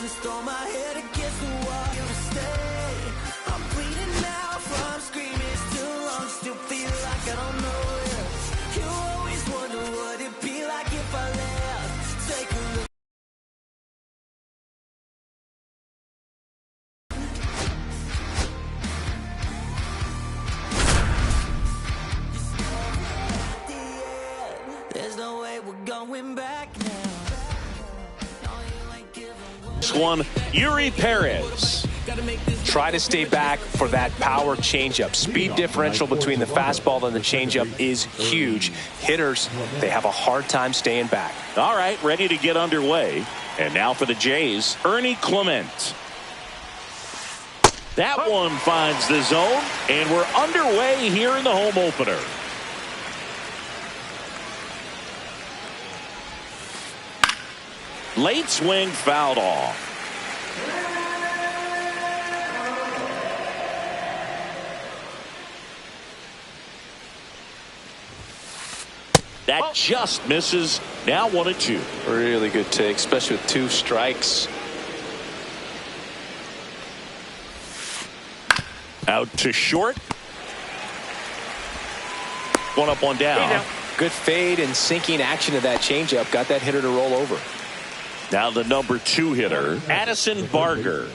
and stole my head against the wall. You stay. I'm bleeding now from screaming. It's too long, still feel like I don't know it. You always wonder what it'd be like if I left. Take a look. There's no way we're going back now. This one, Yuri Perez. Try to stay back for that power changeup. Speed differential between the fastball and the changeup is huge. Hitters, they have a hard time staying back. All right, ready to get underway. And now for the Jays, Ernie Clement. That one finds the zone, and we're underway here in the home opener. Late swing fouled off. That just misses. Now 1-2. Really good take, especially with 2 strikes. Out to short. One up, one down. Good fade and sinking action of that changeup. Got that hitter to roll over. Now the number 2 hitter, Addison Barger.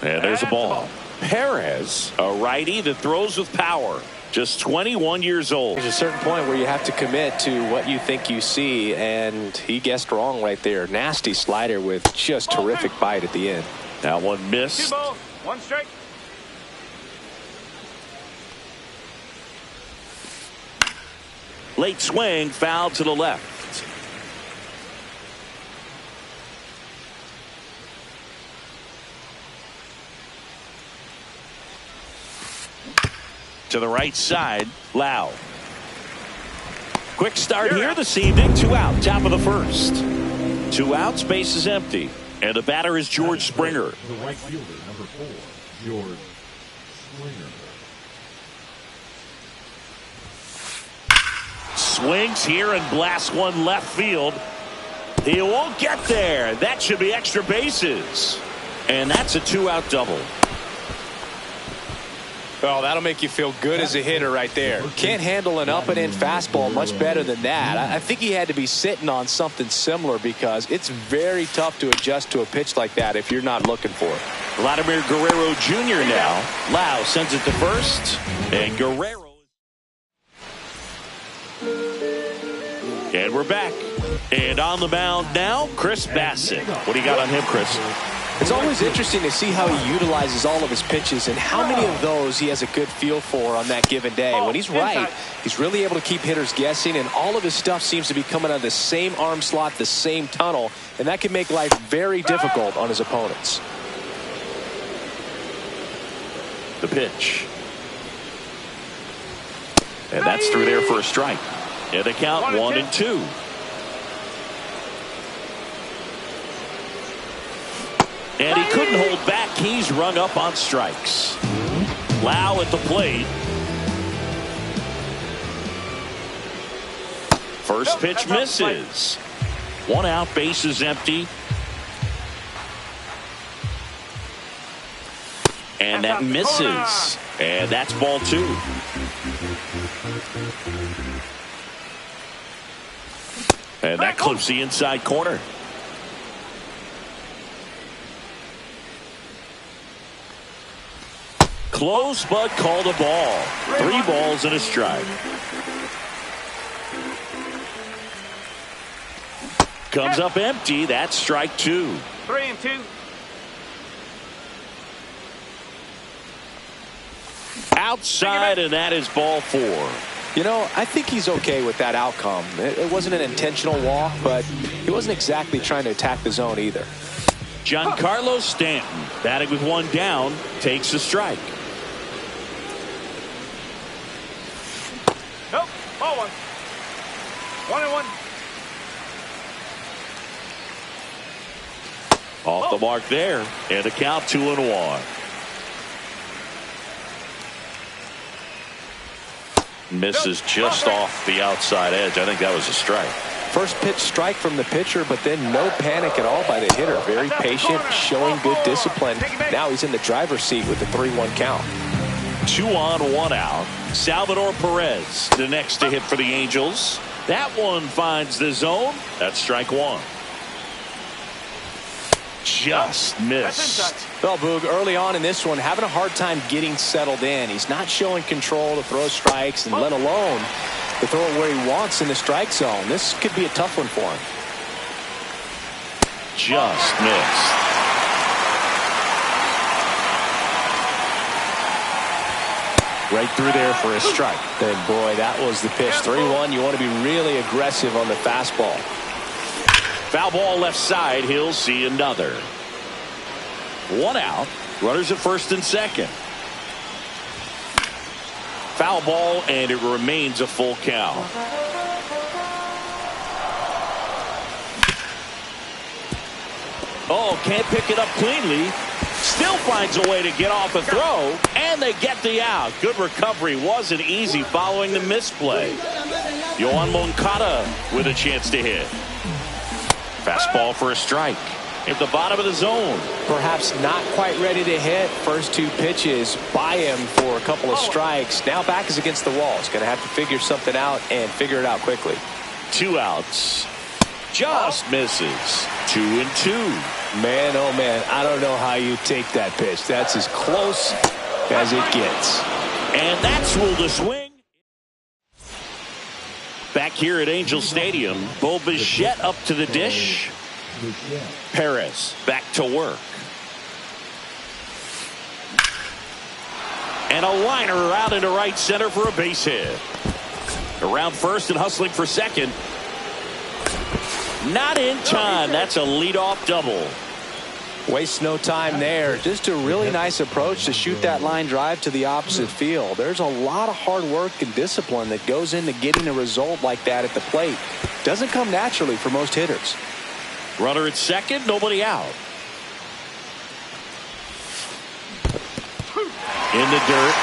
And there's a ball. Perez, a righty that throws with power. Just 21 years old. There's a certain point where you have to commit to what you think you see, and he guessed wrong right there. Nasty slider with just terrific bite at the end. That one missed. 2 balls, 1 strike. Late swing, foul to the left. To the right side, Lau. Quick start here this evening. 2 out, top of the first. 2 outs, base is empty. And the batter is George Springer. The right fielder, number 4, George Springer. Swings here and blasts one left field. He won't get there. That should be extra bases. And that's a 2-out double. Oh, that'll make you feel good as a hitter right there. Can't handle an up and in fastball much better than that. I think he had to be sitting on something similar because it's very tough to adjust to a pitch like that if you're not looking for it. Vladimir Guerrero Jr. now. Lau sends it to first. And Guerrero. And we're back. And on the mound now, Chris Bassett. What do you got on him, Chris? It's always interesting to see how he utilizes all of his pitches and how many of those he has a good feel for on that given day. When he's right, he's really able to keep hitters guessing, and all of his stuff seems to be coming out of the same arm slot, the same tunnel, and that can make life very difficult on his opponents. The pitch. And that's through there for a strike. And the count 1-2. And he couldn't hold back. He's rung up on strikes. Lau at the plate. First pitch misses. 1 out, base is empty. And that misses. And that's ball 2. And that clips the inside corner. Close, but called a ball. 3 balls and a strike. Comes up empty. That's strike 2. 3-2. Outside, and that is ball 4. You know, I think he's okay with that outcome. It wasn't an intentional walk, but he wasn't exactly trying to attack the zone either. Giancarlo Stanton, batting with 1 down, takes a strike. Nope. Ball 1. 1-1. Off the mark there, and the count 2-1. Misses just off the outside edge. I think that was a strike. First pitch strike from the pitcher, but then no panic at all by the hitter. Very patient, showing good discipline. Now he's in the driver's seat with the 3-1 count. 2 on, 1 out. Salvador Perez, the next to hit for the Angels. That one finds the zone. That's strike 1. Just missed. Well, Boog, early on in this one, having a hard time getting settled in. He's not showing control to throw strikes, and let alone to throw it where he wants in the strike zone. This could be a tough one for him. Just missed. Right through there for a strike. And boy, that was the pitch. 3-1. You want to be really aggressive on the fastball. Foul ball left side. He'll see another. 1 out. Runners at first and second. Foul ball, and it remains a full count. Oh, can't pick it up cleanly. Still finds a way to get off a throw, and they get the out. Good recovery. Wasn't easy following the misplay. Yohan Moncada with a chance to hit. Fastball for a strike. At the bottom of the zone. Perhaps not quite ready to hit. First 2 pitches by him for a couple of strikes. Now back is against the wall. He's going to have to figure something out and figure it out quickly. 2 outs. Just misses. 2-2. Man, oh man, I don't know how you take that pitch. That's as close as it gets. And that's ruled a swing. Back here at Angel Stadium, Bo Bichette up to the dish. Perez back to work. And a liner out into right center for a base hit. Around first and hustling for second. Not in time. That's a leadoff double. Waste no time there. Just a really nice approach to shoot that line drive to the opposite field. There's a lot of hard work and discipline that goes into getting a result like that at the plate. Doesn't come naturally for most hitters. Runner at second, nobody out. In the dirt.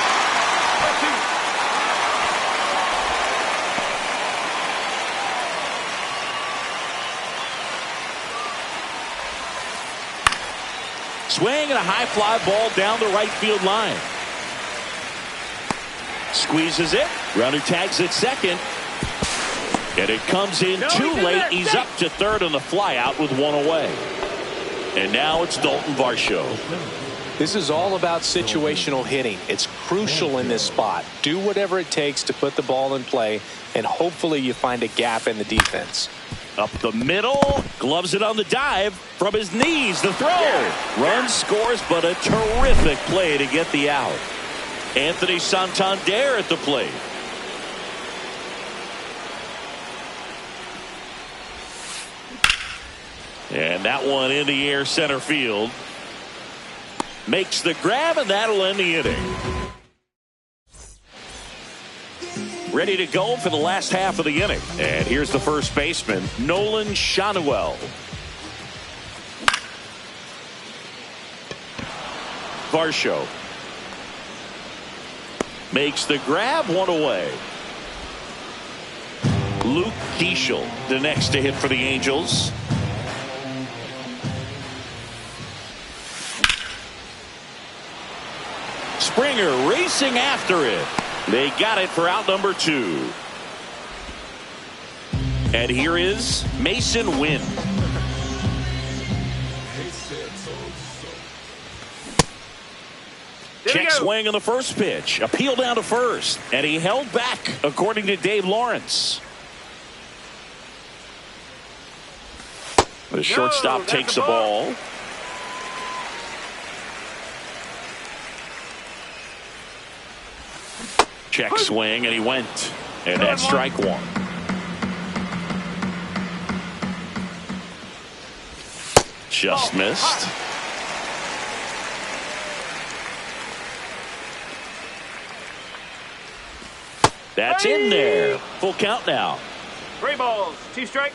Swing and a high fly ball down the right field line. Squeezes it. Runner tags at second. And it comes in too late. He's up to third on the fly out with 1 away. And now it's Dalton Varsho. This is all about situational hitting. It's crucial in this spot. Do whatever it takes to put the ball in play, and hopefully you find a gap in the defense. Up the middle, gloves it on the dive from his knees. The throw, run scores, but a terrific play to get the out. Anthony Santander at the plate. And that one in the air center field. Makes the grab, and that'll end the inning. Ready to go for the last half of the inning. And here's the first baseman, Nolan Schanuel. Varsho makes the grab, 1 away. Luke Keeschel, the next to hit for the Angels. Springer racing after it. They got it for out number 2. And here is Mason Wynn. Check swing on the first pitch. Appeal down to first. And he held back, according to Dave Lawrence. The shortstop takes the ball. Check swing, and he went. And that's strike 1. Just missed. That's in there. Full count now. 3 balls, 2 strikes.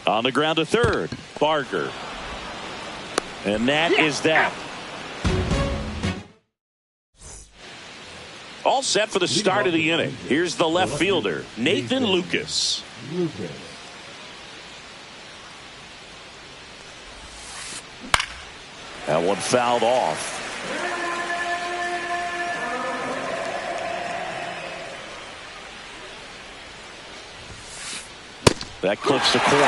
On the ground to third, Barger. And that is that. All set for the start of the inning. Here's the left fielder, Nathan Lucas. That one fouled off. That clips the corner.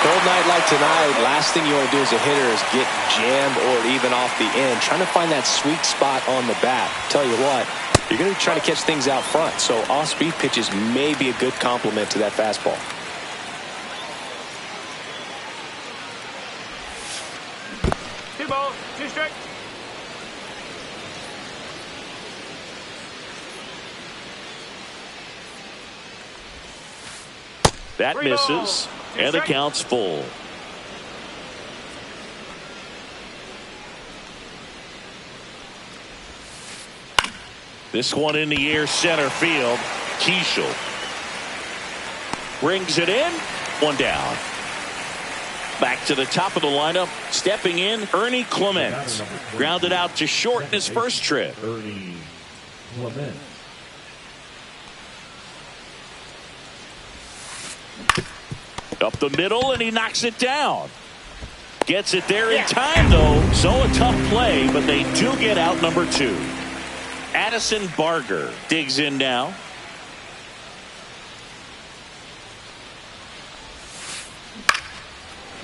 Cold night like tonight, last thing you want to do as a hitter is get jammed or even off the end. Trying to find that sweet spot on the bat. Tell you what, you're going to be trying to catch things out front, so off-speed pitches may be a good complement to that fastball. Two balls, two strikes. That misses, and the count's full. This one in the air, center field. Keishel brings it in. One down. Back to the top of the lineup. Stepping in, Ernie Clement. Grounded out to short in his first trip. Ernie Clement. Up the middle, and he knocks it down. Gets it there in time, though. So a tough play, but they do get out number 2. Addison Barger digs in now.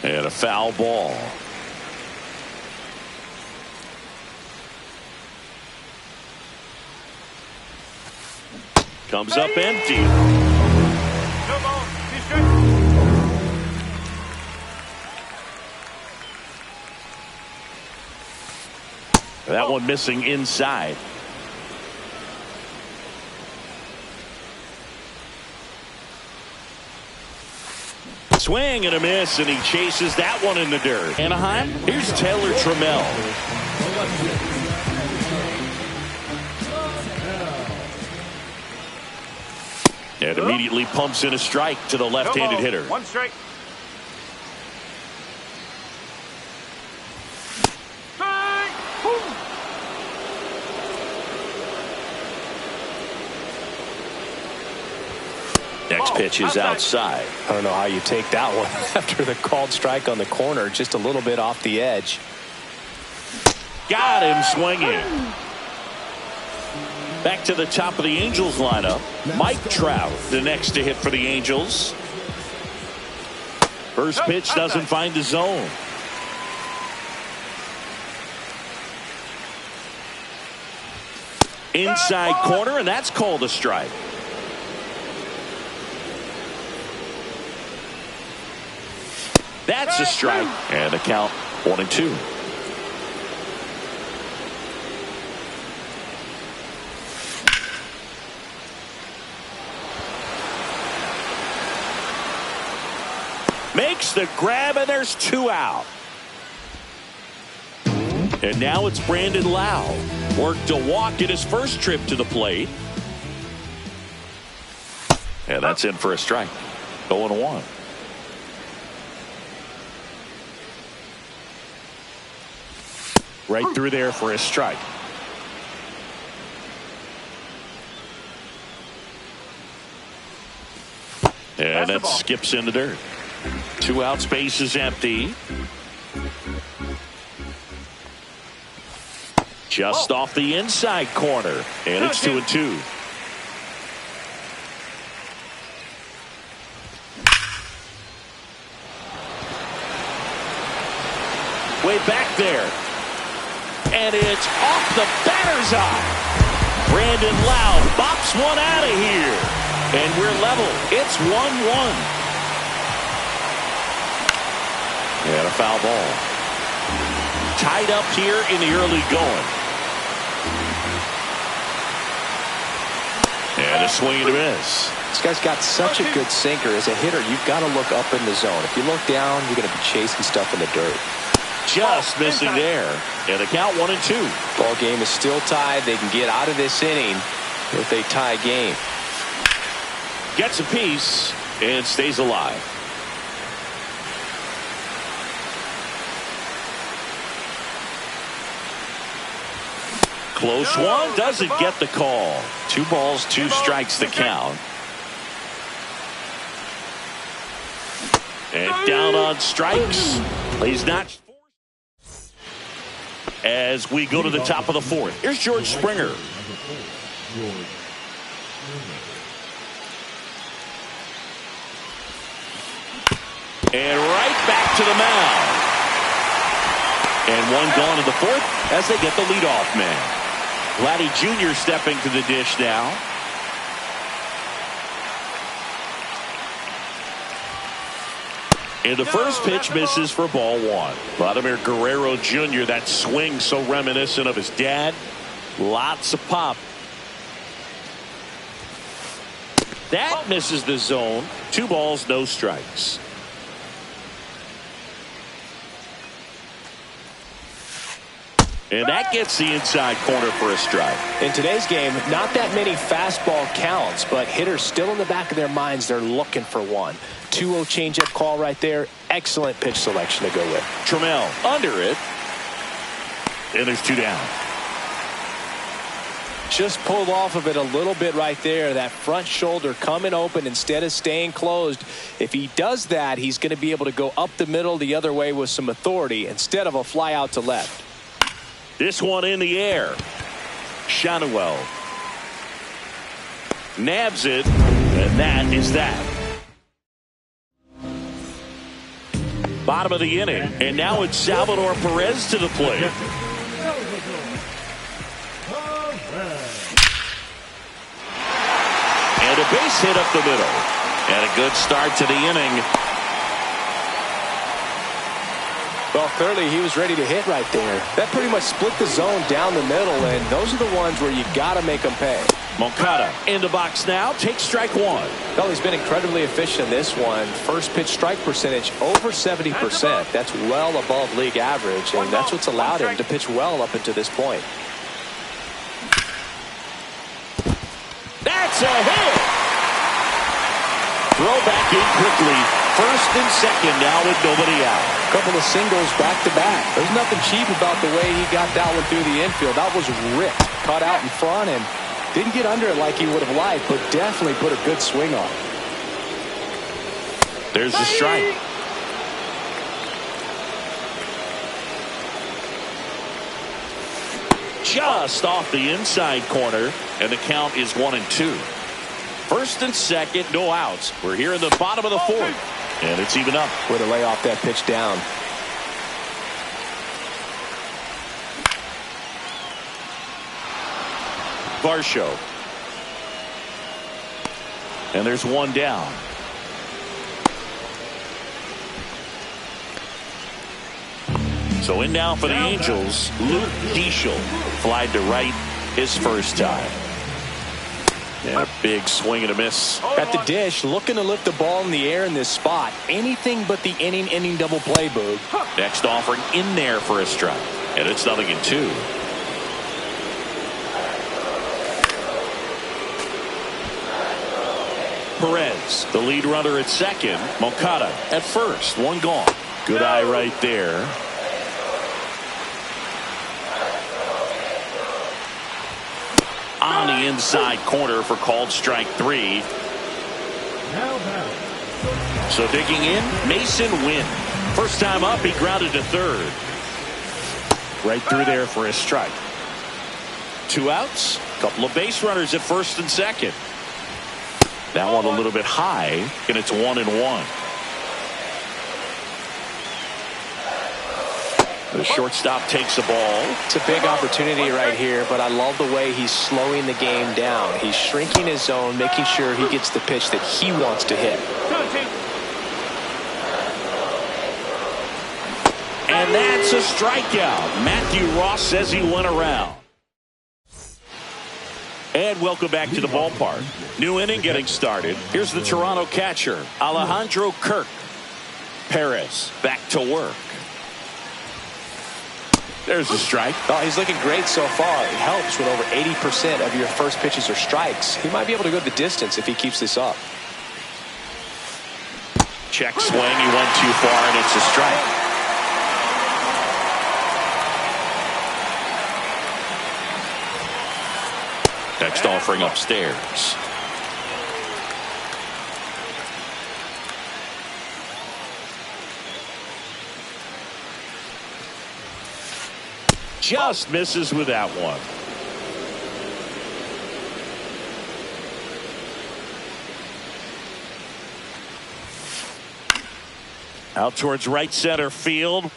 And a foul ball. Comes up empty. No ball, two strikes. That one missing inside. Swing and a miss, and he chases that one in the dirt. Anaheim, here's Taylor Trammell. And immediately pumps in a strike to the left-handed hitter. One strike. Next pitch is outside. I don't know how you take that one after the called strike on the corner, just a little bit off the edge. Got him swinging. Back to the top of the Angels lineup. Mike Trout, the next to hit for the Angels. First pitch doesn't find the zone. Inside corner, and that's called a strike. That's a strike, and the count 1-2. Makes the grab, and there's 2 out. And now it's Brandon Lau. Worked a walk in his first trip to the plate. And that's in for a strike. 0-1. Right through there for a strike. And that skips in the dirt. 2 outs, base is empty. Just off the inside corner. And it's 2-2. Way back there. And it's off the batter's eye. Brandon Lau bops one out of here. And we're level. It's 1-1. And a foul ball. Tied up here in the early going. And a swing and a miss. This guy's got such a good sinker. As a hitter, you've got to look up in the zone. If you look down, you're going to be chasing stuff in the dirt. Just missing there. And the count 1-2. Ball game is still tied. They can get out of this inning with a tie game. Gets a piece and stays alive. Close one. Doesn't get the call. 2 balls, 2 strikes to count. And down on strikes. He's not. As we go to the top of the 4th. Here's George Springer. And right back to the mound. And one gone in the 4th as they get the leadoff man. Vladdy Jr. stepping to the dish now. And the first pitch misses for ball 1. Vladimir Guerrero Jr., that swing so reminiscent of his dad. Lots of pop. That misses the zone. 2 balls, no strikes. And that gets the inside corner for a strike. In today's game, not that many fastball counts, but hitters still in the back of their minds, they're looking for one. 2-0 changeup call right there. Excellent pitch selection to go with. Trammell under it. And there's 2 down. Just pulled off of it a little bit right there. That front shoulder coming open instead of staying closed. If he does that, he's going to be able to go up the middle the other way with some authority instead of a fly out to left. This one in the air. Shanuel nabs it, and that is that. Bottom of the inning, and now it's Salvador Perez to the plate. And a base hit up the middle. And a good start to the inning. Well, clearly he was ready to hit right there. That pretty much split the zone down the middle, and those are the ones where you got to make them pay. Moncada in the box now. Takes strike 1. Well, he's been incredibly efficient in this one. First pitch strike percentage over 70%. That's well above league average, and that's what's allowed him to pitch well up until this point. That's a hit. Throw back in quickly. First and second now with nobody out. Couple of singles back to back. There's nothing cheap about the way he got that one through the infield. That was ripped. Caught out in front and didn't get under it like he would have liked, but definitely put a good swing on. There's the strike. Just off the inside corner, and the count is 1-2. First and second, no outs. We're here in the bottom of the 4th. And it's even up. Way to lay off that pitch down. Varsho. And there's 1 down. So in now for the Angels, Luke Diesel. Flied to right his first time. And a big swing and a miss. At the dish, looking to lift the ball in the air in this spot. Anything but the inning double play, Boog. Next offering in there for a strike. And it's 0-2. Perez, the lead runner at second. Moncada at first. 1 gone. Good eye right there. On the inside corner for called strike 3. So digging in, Mason Wynn. First time up, he grounded to third. Right through there for a strike. 2 outs, couple of base runners at first and second. That one a little bit high, and it's 1-1. The shortstop takes the ball. It's a big opportunity right here, but I love the way he's slowing the game down. He's shrinking his zone, making sure he gets the pitch that he wants to hit. And that's a strikeout. Matthew Ross says he went around. And welcome back to the ballpark. New inning getting started. Here's the Toronto catcher, Alejandro Kirk. Perez back to work. There's the strike. Oh, he's looking great so far. It helps when over 80% of your first pitches are strikes. He might be able to go the distance if he keeps this up. Check swing. He went too far, and it's a strike. Next offering upstairs. Just misses with that one. Out towards right center field.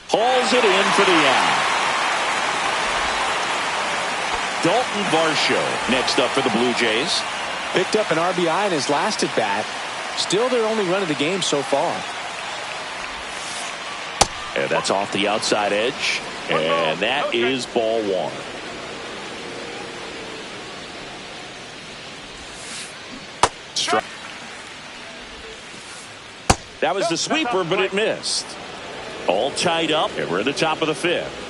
Hauls it in for the out. Dalton Varsho next up for the Blue Jays. Picked up an RBI in his last at bat. Still their only run of the game so far. And that's off the outside edge. And that is ball one. Strike. That was the sweeper, but it missed. All tied up, and we're at the top of the fifth.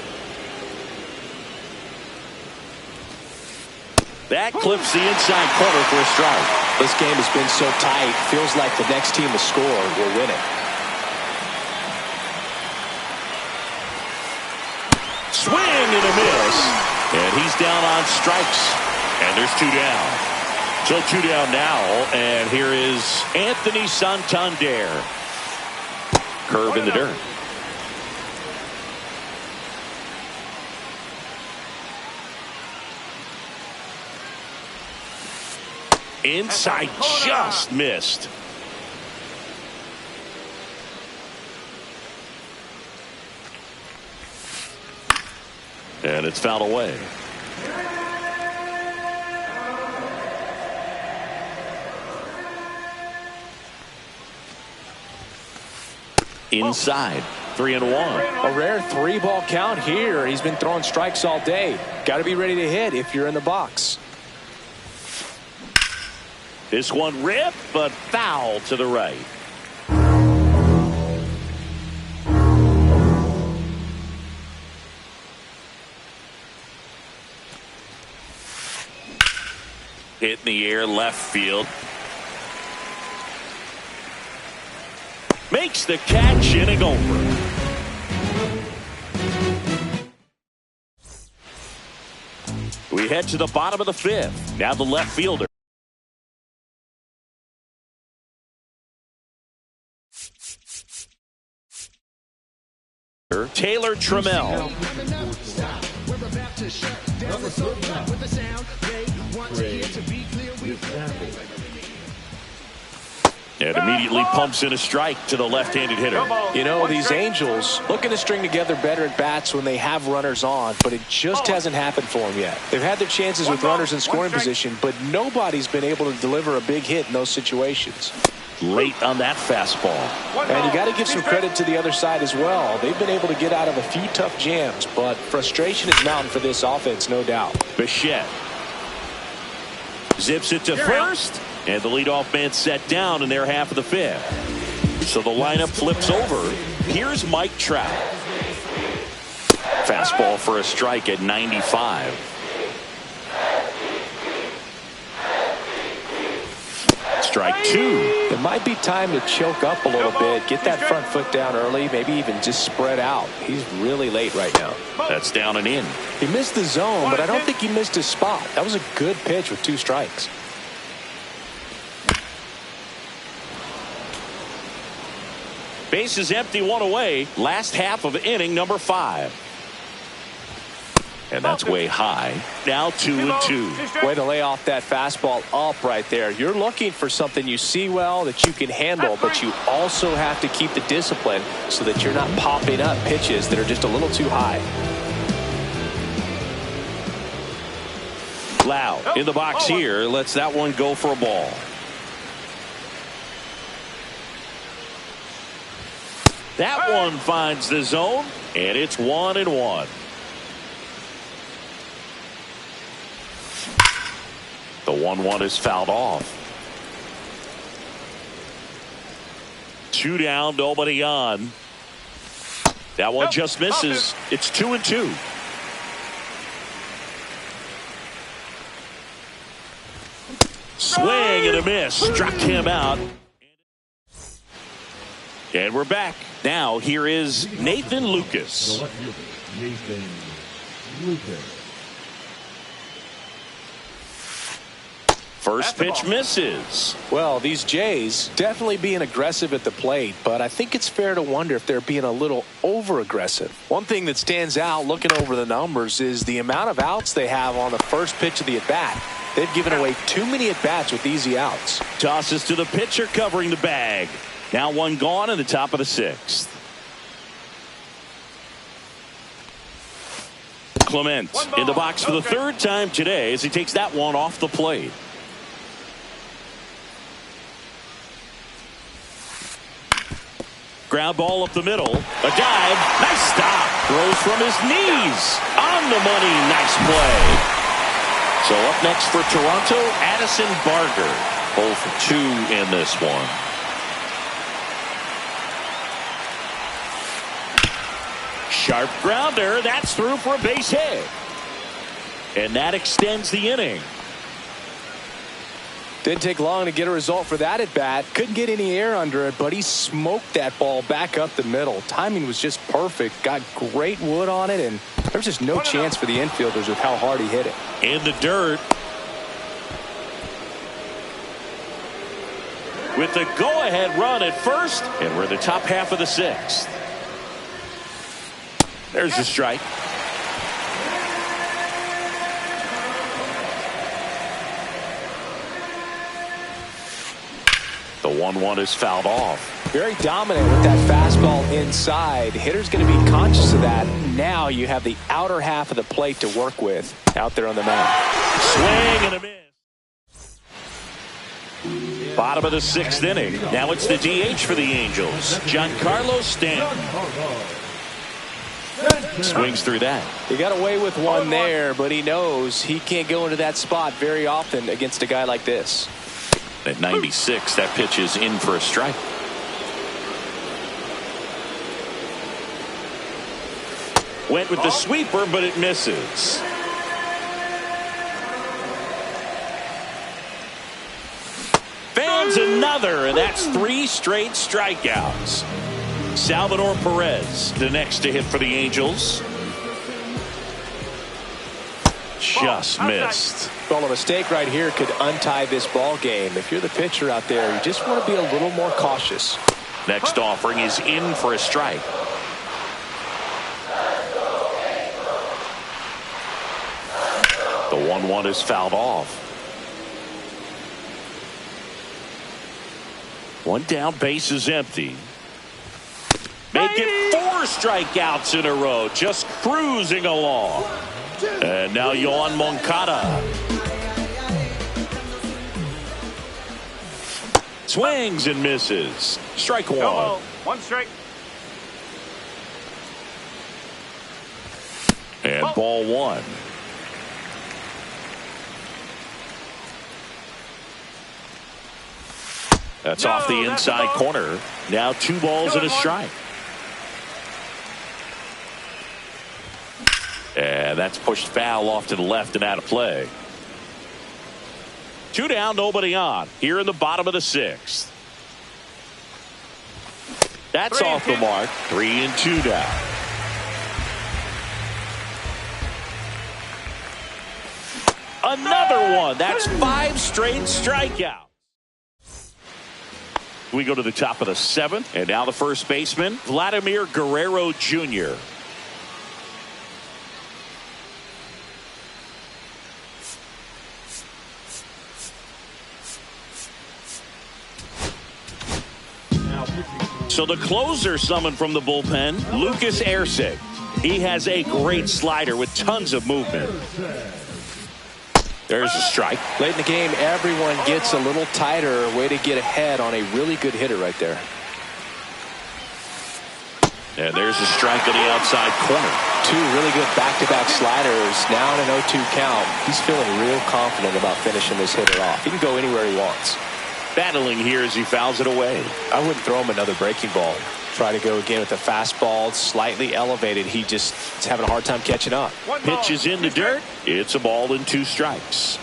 That clips the inside corner for a strike. This game has been so tight. Feels like the next team to score will win it. Swing and a miss. And he's down on strikes. And there's two down. So two down now. And here is Anthony Santander. Curve in the dirt. Inside, just missed. And it's fouled away. Inside, 3-1. A rare 3-ball count here. He's been throwing strikes all day. Got to be ready to hit if you're in the box. This one ripped, but foul to the right. Hit in the air, left field. Makes the catch, inning over. We head to the bottom of the fifth. Now the left fielder. Taylor Trammell. And immediately pumps in a strike to the left-handed hitter. You know, these Angels looking to string together better at bats when they have runners on, but it just hasn't happened for them yet. They've had their chances with runners in scoring position, but nobody's been able to deliver a big hit in those situations. Late on that fastball. And you got to give some credit to the other side as well. They've been able to get out of a few tough jams, but frustration is mounting for this offense, no doubt. Bichette zips it to first, and the leadoff man set down in their half of the fifth. So the lineup flips over. Here's Mike Trout. Fastball for a strike at 95. Strike two. It might be time to choke up a little bit, get that front foot down early, maybe even just spread out. He's really late right now. That's down and in. He missed the zone, but I don't think he missed his spot. That was a good pitch with 2 strikes. Base is empty, 1 away. Last half of inning number 5. And that's way high. Now 2-2. Way to lay off that fastball up right there. You're looking for something you see well that you can handle, but you also have to keep the discipline so that you're not popping up pitches that are just a little too high. Loud in the box here. Lets that one go for a ball. That one finds the zone, and it's 1-1. The 1-1 is fouled off. 2 down, nobody on. That one just misses. It's 2-2. Swing and a miss. Struck him out. And we're back. Now here is Nathan Lucas. Nathan Lucas. First pitch misses. Well, these Jays definitely being aggressive at the plate, but I think it's fair to wonder if they're being a little over-aggressive. One thing that stands out looking over the numbers is the amount of outs they have on the first pitch of the at-bat. They've given away too many at-bats with easy outs. Tosses to the pitcher covering the bag. Now one gone in the top of the sixth. Clement in the box for the third time today as he takes that one off the plate. Ground ball up the middle. A dive. Nice stop. Throws from his knees. On the money. Nice play. So up next for Toronto, Addison Barger. 0 for 2 in this one. Sharp grounder. That's through for a base hit. And that extends the inning. Didn't take long to get a result for that at bat. Couldn't get any air under it, but he smoked that ball back up the middle. Timing was just perfect. Got great wood on it, and there's just no chance for the infielders with how hard he hit it. In the dirt. With the go-ahead run at first, and we're in the top half of the sixth. There's the strike. The 1-1 is fouled off. Very dominant with that fastball inside. Hitter's going to be conscious of that. Now you have the outer half of the plate to work with out there on the mound. Swing and a miss. Bottom of the sixth inning. Now it's the DH for the Angels, Giancarlo Stanton. Swings through that. He got away with one there, but he knows he can't go into that spot very often against a guy like this. At 96, that pitch is in for a strike. Went with the sweeper, but it misses. Fans another, and that's 3 straight strikeouts. Salvador Perez, the next to hit for the Angels. Just missed. Well, a mistake right here could untie this ball game. If you're the pitcher out there, you just want to be a little more cautious. Next offering is in for a strike. The 1-1 is fouled off. One down, base is empty. Make it 4 strikeouts in a row, just cruising along. And now Yoan Moncada. Swings and misses. Strike 1. No, 1 strike. And ball 1. That's off the inside corner. Now 2 balls and a strike. And that's pushed foul off to the left and out of play. 2 down, nobody on. Here in the bottom of the 6th. That's off the mark. 3 and 2 down. Another one. That's 5 straight strikeouts. We go to the top of the 7th. And now the first baseman, Vladimir Guerrero Jr. So the closer summoned from the bullpen, Lucas Erceg. He has a great slider with tons of movement. There's a strike. Late in the game, everyone gets a little tighter. Way to get ahead on a really good hitter right there. And there's a strike to the outside corner. 2 really good back-to-back sliders. Now in an 0-2 count. He's feeling real confident about finishing this hitter off. He can go anywhere he wants. Battling here as he fouls it away. I wouldn't throw him another breaking ball. Try to go again with the fastball, slightly elevated. He just is having a hard time catching up. Pitch is in the dirt. It's a ball and 2 strikes.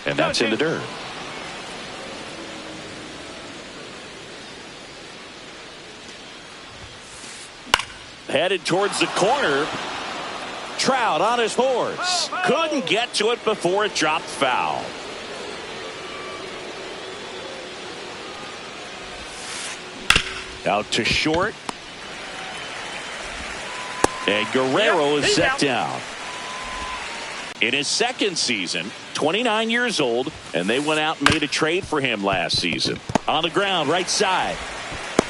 And that's in the dirt. Headed towards the corner. Trout on his horse. Couldn't get to it before it dropped foul. Out to short. And Guerrero is set down. In his second season, 29 years old, and they went out and made a trade for him last season. On the ground, right side.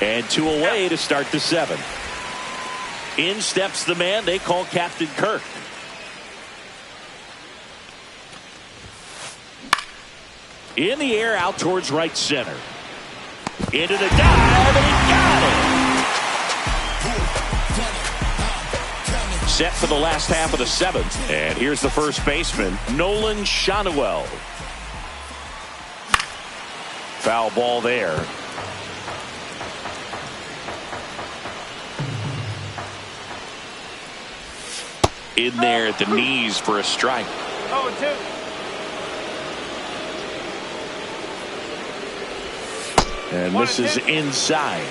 And 2 away to start the 7th. In steps the man they call Captain Kirk. In the air, out towards right center. Into the dive, and he got it. Set for the last half of the 7th. And here's the first baseman, Nolan Shanuel. Foul ball there. In there at the knees for a strike. 0-2. And this is inside.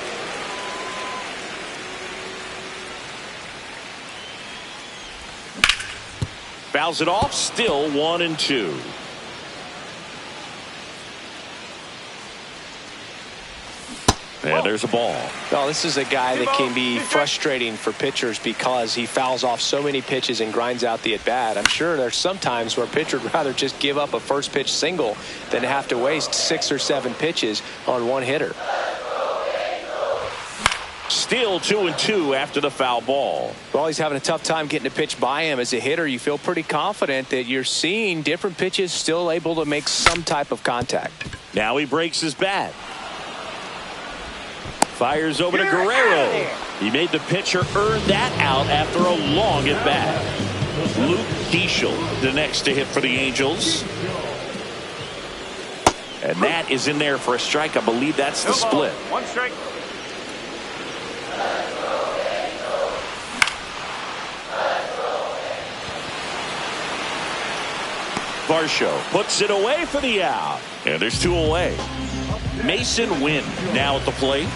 Fouls it off, still 1-2. And there's a ball. Well, this is a guy that can be frustrating for pitchers because he fouls off so many pitches and grinds out the at-bat. I'm sure there's some times where a pitcher would rather just give up a first pitch single than have to waste 6 or 7 pitches on one hitter. Still 2-2 after the foul ball. Well, he's having a tough time getting a pitch by him. As a hitter, you feel pretty confident that you're seeing different pitches still able to make some type of contact. Now he breaks his bat. Fires over to Guerrero. He made the pitcher earn that out after a long at bat. Luke Diesel, the next to hit for the Angels. And that is in there for a strike. I believe that's the split. 1 strike. Varsho puts it away for the out. And there's 2 away. Mason Wynn now at the plate.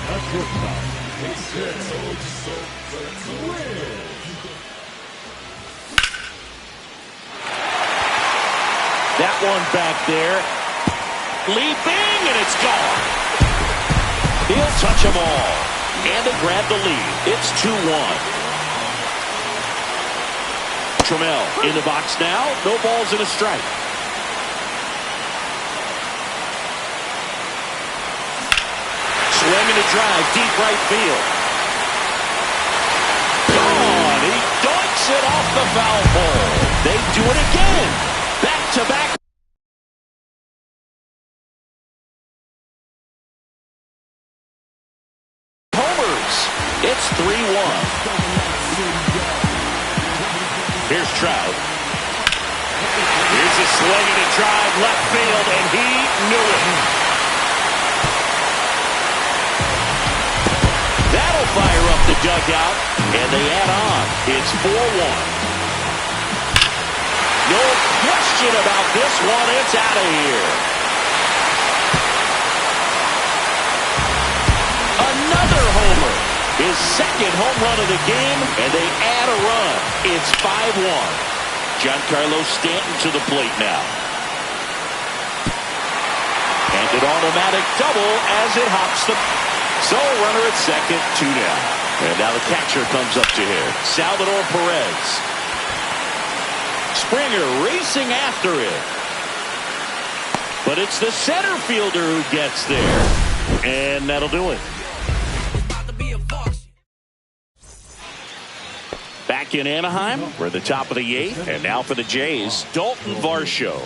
That one back there. Leaping, and it's gone. He'll touch them all. And they grab the lead. It's 2-1. Trammell in the box now. No balls and a strike. Swinging a drive, deep right field. Gone. He dunks it off the foul pole. They do it again. Back-to-back. Homers. It's 3-1. Here's Trout. Here's a swing and a drive left field, and he knew it. That'll fire up the dugout, and they add on. It's 4-1. No question about this one. It's out of here. Another homer. His second home run of the game, and they add a run. It's 5-1. Giancarlo Stanton to the plate now. And an automatic double as it hops the... So runner at second, 2 down. And now the catcher comes up to him. Salvador Perez. Springer racing after it. But it's the center fielder who gets there. And that'll do it. Back in Anaheim, we're at the top of the 8th. And now for the Jays, Dalton Varsho.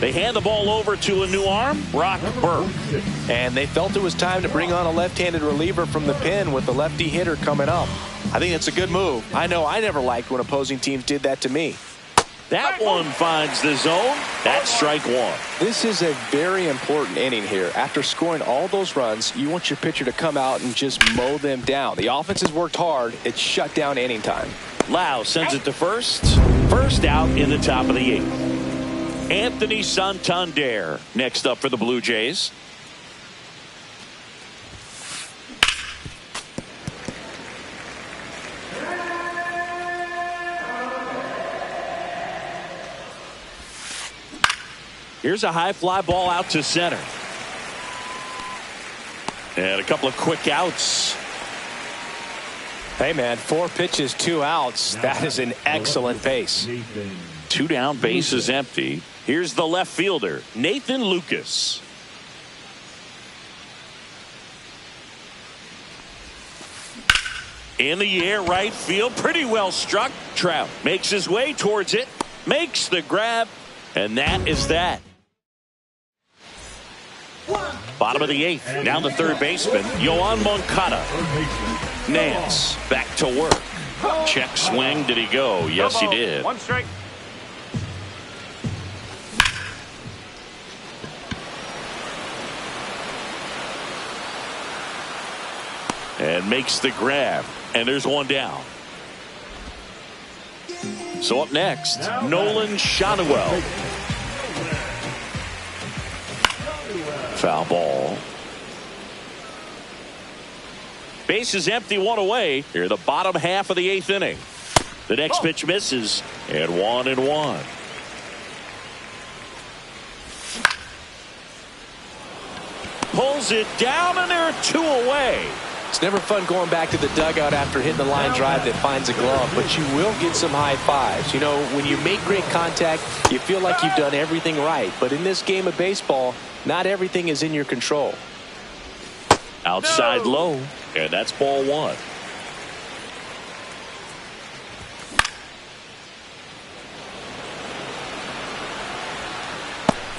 They hand the ball over to a new arm, Brock Burke. And they felt it was time to bring on a left-handed reliever from the pen with the lefty hitter coming up. I think it's a good move. I know I never liked when opposing teams did that to me. That one finds the zone. That's strike 1. This is a very important inning here. After scoring all those runs, you want your pitcher to come out and just mow them down. The offense has worked hard. It's shut down inning time. Lau sends it to first. First out in the top of the 8th. Anthony Santander next up for the Blue Jays. Here's a high fly ball out to center. And a couple of quick outs. Hey, man, 4 pitches, 2 outs. That is an excellent pace. 2 down, bases empty. Here's the left fielder, Nathan Lucas. In the air, right field, pretty well struck. Trout makes his way towards it, makes the grab, and that is that. Bottom of the 8th, now the third baseman, Yoan Moncada. Nance back to work. Check swing, did he go? Yes, he did. 1 strike. And makes the grab. And there's 1 down. So up next, Nolan Shotwell. Foul ball. Base is empty, 1 away. Here, the bottom half of the 8th inning. The next pitch misses, and 1-1. Pulls it down, and there are 2 away. It's never fun going back to the dugout after hitting the line drive that finds a glove, but you will get some high fives. You know, when you make great contact, you feel like you've done everything right. But in this game of baseball, not everything is in your control. Outside low, and that's ball 1.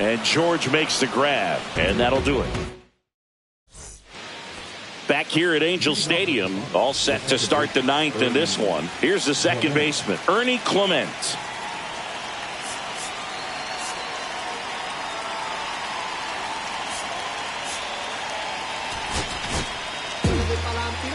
And George makes the grab, and that'll do it. Back here at Angel Stadium, all set to start the 9th in this one. Here's the second baseman, Ernie Clement.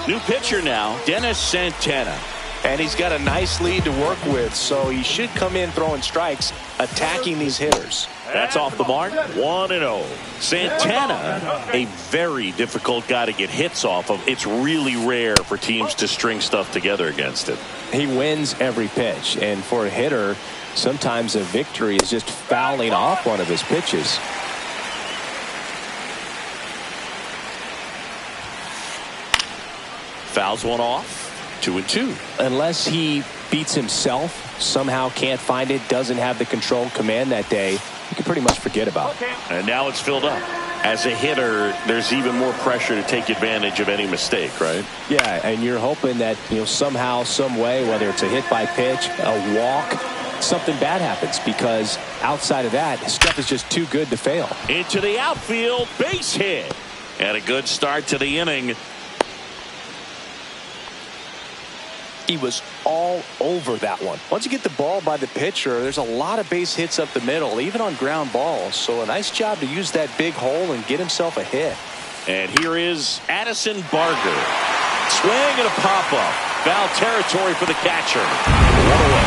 New pitcher now, Dennis Santana. And he's got a nice lead to work with, so he should come in throwing strikes, attacking these hitters. That's off the mark, 1-0. Santana, a very difficult guy to get hits off of. It's really rare for teams to string stuff together against him. He wins every pitch, and for a hitter, sometimes a victory is just fouling off one of his pitches. Fouls one off. 2-2. Unless he beats himself, somehow can't find it, doesn't have the control command that day, you can pretty much forget about it. And now it's filled up. As a hitter, there's even more pressure to take advantage of any mistake, right? Yeah, and you're hoping that, you know, somehow, some way, whether it's a hit by pitch, a walk, something bad happens, because outside of that, stuff is just too good to fail. Into the outfield, base hit. And a good start to the inning. He was all over that one. Once you get the ball by the pitcher, there's a lot of base hits up the middle, even on ground balls. So a nice job to use that big hole and get himself a hit. And here is Addison Barger. Swing and a pop-up. Foul territory for the catcher. 1 away.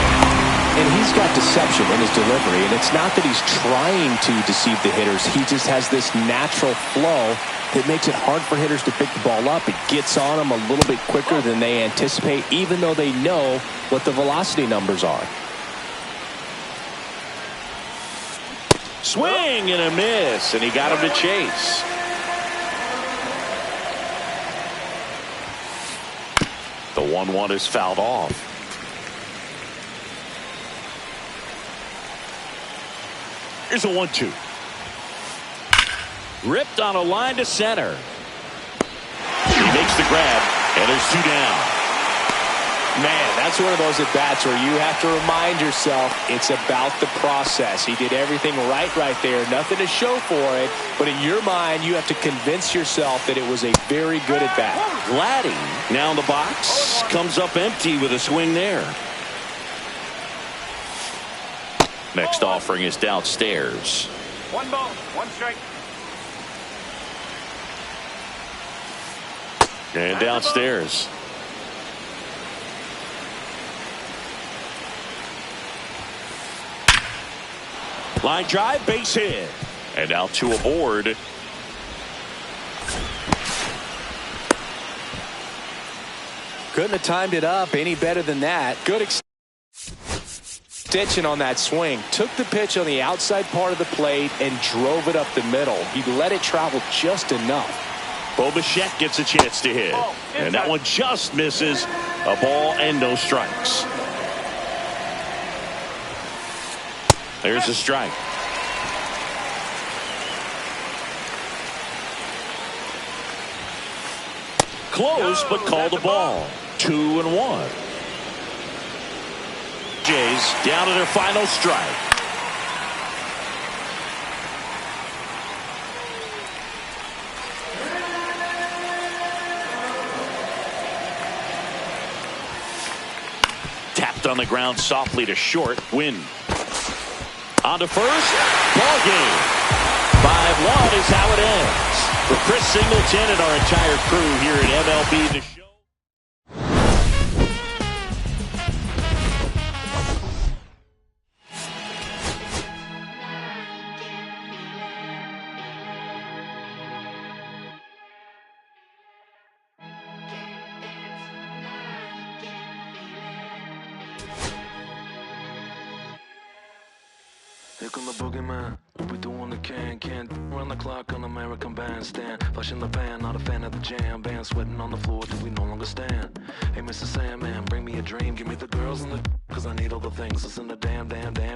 And he's got deception in his delivery, and it's not that he's trying to deceive the hitters. He just has this natural flow that makes it hard for hitters to pick the ball up. It gets on them a little bit quicker than they anticipate, even though they know what the velocity numbers are. Swing and a miss, and he got him to chase. The 1-1 is fouled off. Here's a 1-2. Ripped on a line to center. He makes the grab, and there's 2 down. Man, that's one of those at-bats where you have to remind yourself it's about the process. He did everything right there. Nothing to show for it. But in your mind, you have to convince yourself that it was a very good at-bat. Vladdy now in the box. Comes up empty with a swing there. Next offering is downstairs. 1 ball, 1 strike. And downstairs. Line drive, base hit. And now 2 aboard. Couldn't have timed it up any better than that. Good. Stitching on that swing, took the pitch on the outside part of the plate and drove it up the middle. He let it travel just enough. Bichette gets a chance to hit, and that one just misses. A ball and no strikes. There's a strike. Close, but called a ball. 2-1. Jays down to their final strike. Tapped on the ground softly to short. Win. On to first. Ball game. 5-1 is how it ends. For Chris Singleton and our entire crew here at MLB The Show. Here come the boogeyman. We doing the can't run the clock on American Bandstand. Flush in the pan, not a fan of the jam band. Sweating on the floor till we no longer stand. Hey, Mr. Sandman, bring me a dream. Give me the girls in the cause I need all the things. Listen to damn,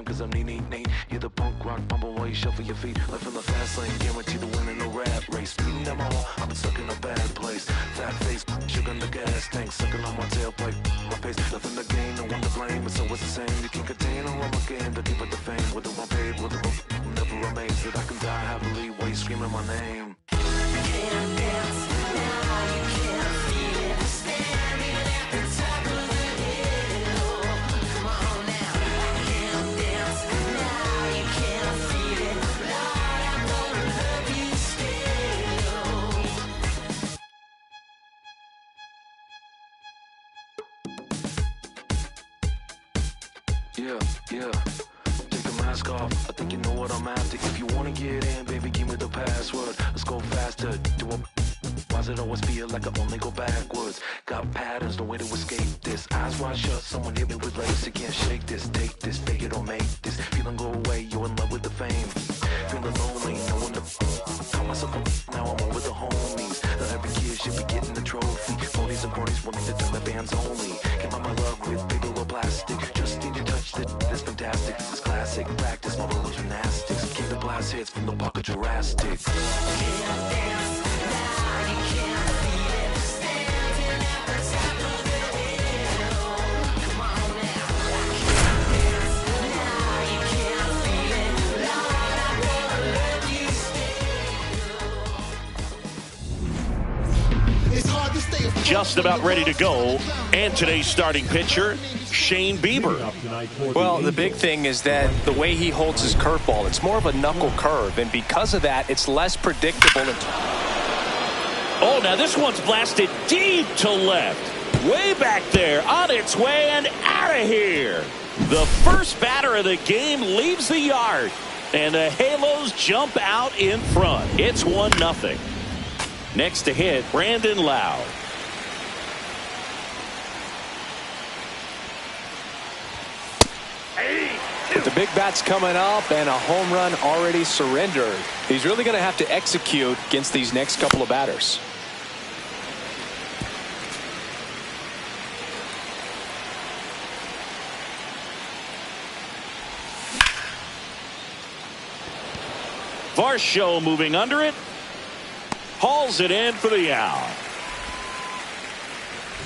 cause I'm neat. Hear the punk rock bumble while you shuffle your feet. Life in the fast lane, guaranteed to win in the rap race. Speeding them all, I've been stuck in a bad place. Fat face, sugar in the gas tank, sucking on my tailpipe. My pace, nothing to gain, no one to blame. It's always the same. You can't contain or run my game to keep it the fame. Whether I'm paid, whether I'm never amazed that I can die happily while you screaming my name. Can't dance now, you can't feel it. Standing at the top of the hill. Come on now. Can't dance now, you can't feel it. Lord, I'm gonna love you still. Yeah. Take the mask off. I think you know what I'm after. If you wanna get in, baby, give me the password. Let's go faster. Why's it always feel like I only go backwards? Got patterns, no way to escape this. Eyes wide shut, someone hit me with lace. You can't shake this, take this, fake it or make this. Feeling go away, you're in love with the fame. Feeling lonely, no one to call myself a now I'm over the homies. Not every kid should be getting a trophy. Ponies and cronies willing to do my bands only. Came out my love with paper or plastic. Just need to touch it, it's fantastic. It's classic, practice, my little gymnastics. Came to blast hits from the pocket Jurassic. Can't dance now, you can't feel it. Standing at the top of the hill. Come on now. Can't dance now, you can't feel it. Lord, I'm gonna love you still. It's hard to stay afloat. Just about ready to go. And today's starting pitcher, Shane Bieber. Well, the big thing is that the way he holds his curveball, it's more of a knuckle curve, and because of that, it's less predictable. Oh, now this one's blasted deep to left. Way back there, on its way and out of here. The first batter of the game leaves the yard, and the Halos jump out in front. It's 1-0. Next to hit, Brandon Lowe. With the big bats coming up and a home run already surrendered, he's really going to have to execute against these next couple of batters. Varsho moving under it. Hauls it in for the out.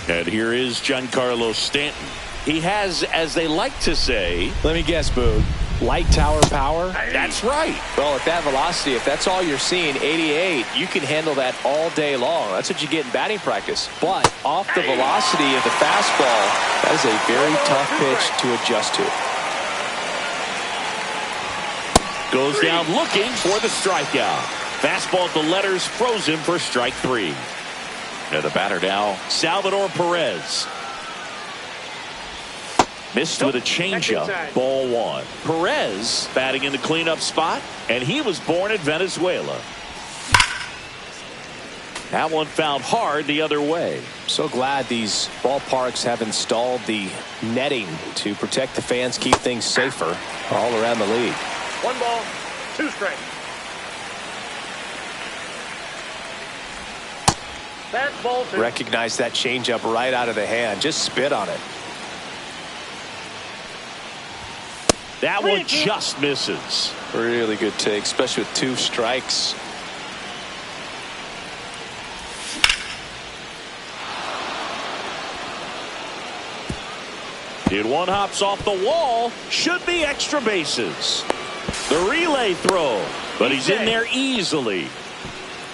And here is Giancarlo Stanton. He has, as they like to say, Let me guess, Boog. Light tower power? That's right. Well, at that velocity, if that's all you're seeing, 88, you can handle that all day long. That's what you get in batting practice. But off the velocity of the fastball, that is a very tough pitch to adjust to. Goes down looking for the strikeout. Fastball at the letters, frozen for strike 3. And the batter now, Salvador Perez. Missed with a changeup. Ball 1. Perez batting in the cleanup spot, and he was born in Venezuela. That one found hard the other way. So glad these ballparks have installed the netting to protect the fans, keep things safer all around the league. 1 ball, 2 strikes. That's ball 2. Recognize that changeup right out of the hand. Just spit on it. That one just misses. Really good take, especially with 2 strikes. Did one hops off the wall. Should be extra bases. The relay throw, but he's in there easily.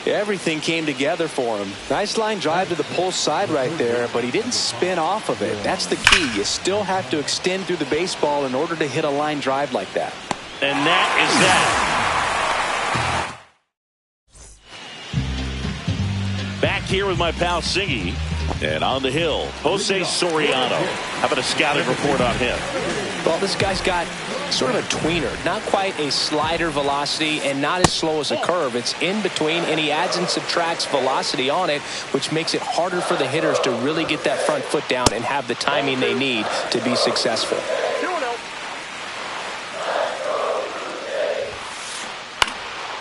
Everything came together for him. Nice line drive to the pull side right there, but he didn't spin off of it. That's the key. You still have to extend through the baseball in order to hit a line drive like that. And that is that. Back here with my pal Singy. And on the hill, Soriano. How about a scouting report on him? Well, this guy's got sort of a tweener. Not quite a slider velocity and not as slow as a curve. It's in between, and he adds and subtracts velocity on it, which makes it harder for the hitters to really get that front foot down and have the timing they need to be successful.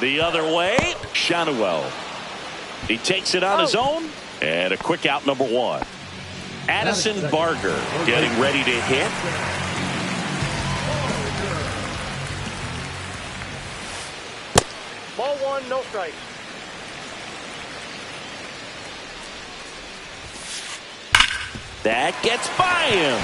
The other way, Shanuel. He takes it on his own. And a quick out, number 1. Addison Barger getting ready to hit. Ball 1, no strikes. That gets by him.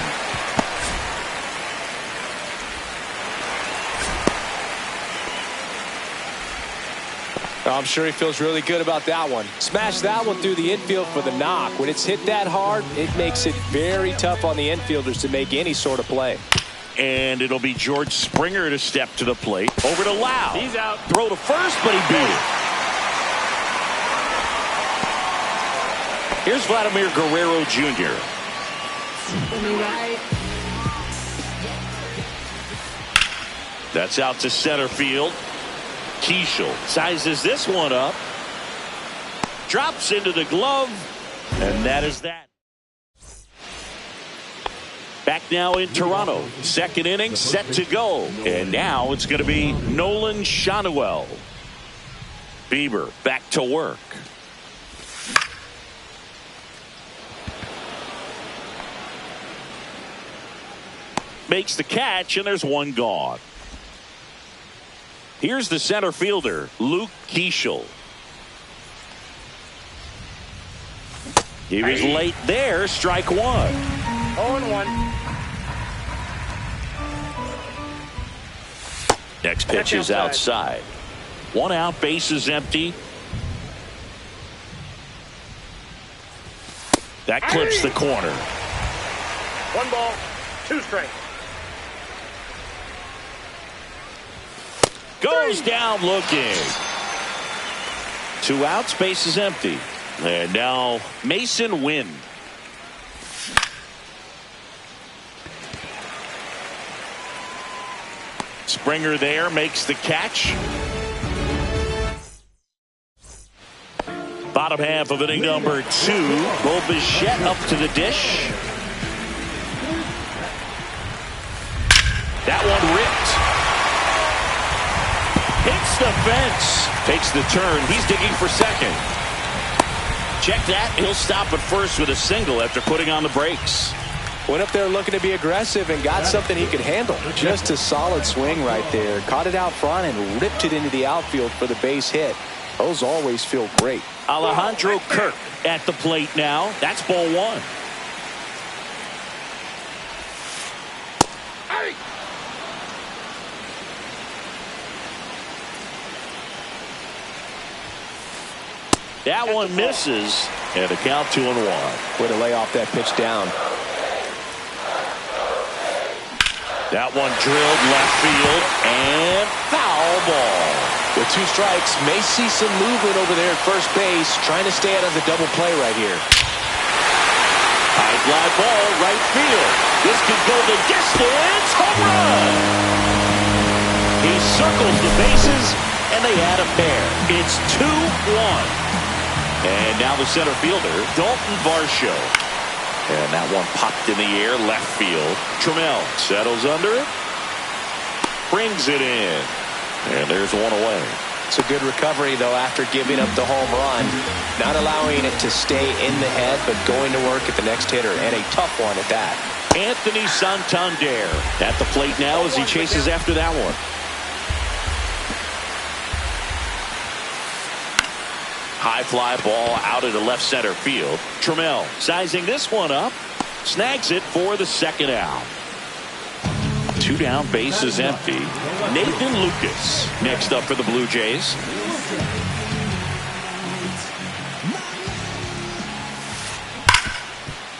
I'm sure he feels really good about that one. Smash that one through the infield for the knock. When it's hit that hard, it makes it very tough on the infielders to make any sort of play. And it'll be George Springer to step to the plate. Over to Lau. He's out. Throw to first, but he beat it. Here's Vladimir Guerrero Jr. That's out to center field. Keishel sizes this one up. Drops into the glove. And that is that. Back now in Toronto. Second inning set to go. And now it's going to be Nolan Shanuel. Bieber back to work. Makes the catch, and there's one gone. Here's the center fielder, Luke Keishel. He was late there, strike 1. 0-1. Next pitch is outside. 1 out, base is empty. That clips the corner. 1 ball, 2 strikes. Goes down looking. 2 outs, base is empty. And now Mason Wynn. Springer there makes the catch. Bottom half of inning number 2. Bo Bichette up to the dish. That one ripped. Hits the fence. Takes the turn. He's digging for second. Check that. He'll stop at first with a single after putting on the brakes. Went up there looking to be aggressive and got something he could handle. Just a solid swing right there. Caught it out front and ripped it into the outfield for the base hit. Those always feel great. Alejandro Kirk at the plate now. That's ball 1. That one misses, and a count 2-1. Way to lay off that pitch down. That one drilled left field, and foul ball. With 2 strikes, may see some movement over there at first base, trying to stay out of the double play right here. High fly ball, right field. This could go the distance. Home run! He circles the bases, and they add a pair. It's 2-1. And now the center fielder, Dalton Varsho. And that one popped in the air, left field. Trammell settles under it. Brings it in. And there's one away. It's a good recovery, though, after giving up the home run. Not allowing it to stay in the head, but going to work at the next hitter. And a tough one at that. Anthony Santander at the plate now as he chases after that one. High fly ball out into left center field. Trammell sizing this one up. Snags it for the second out. 2 down, bases empty. Nathan Lucas next up for the Blue Jays.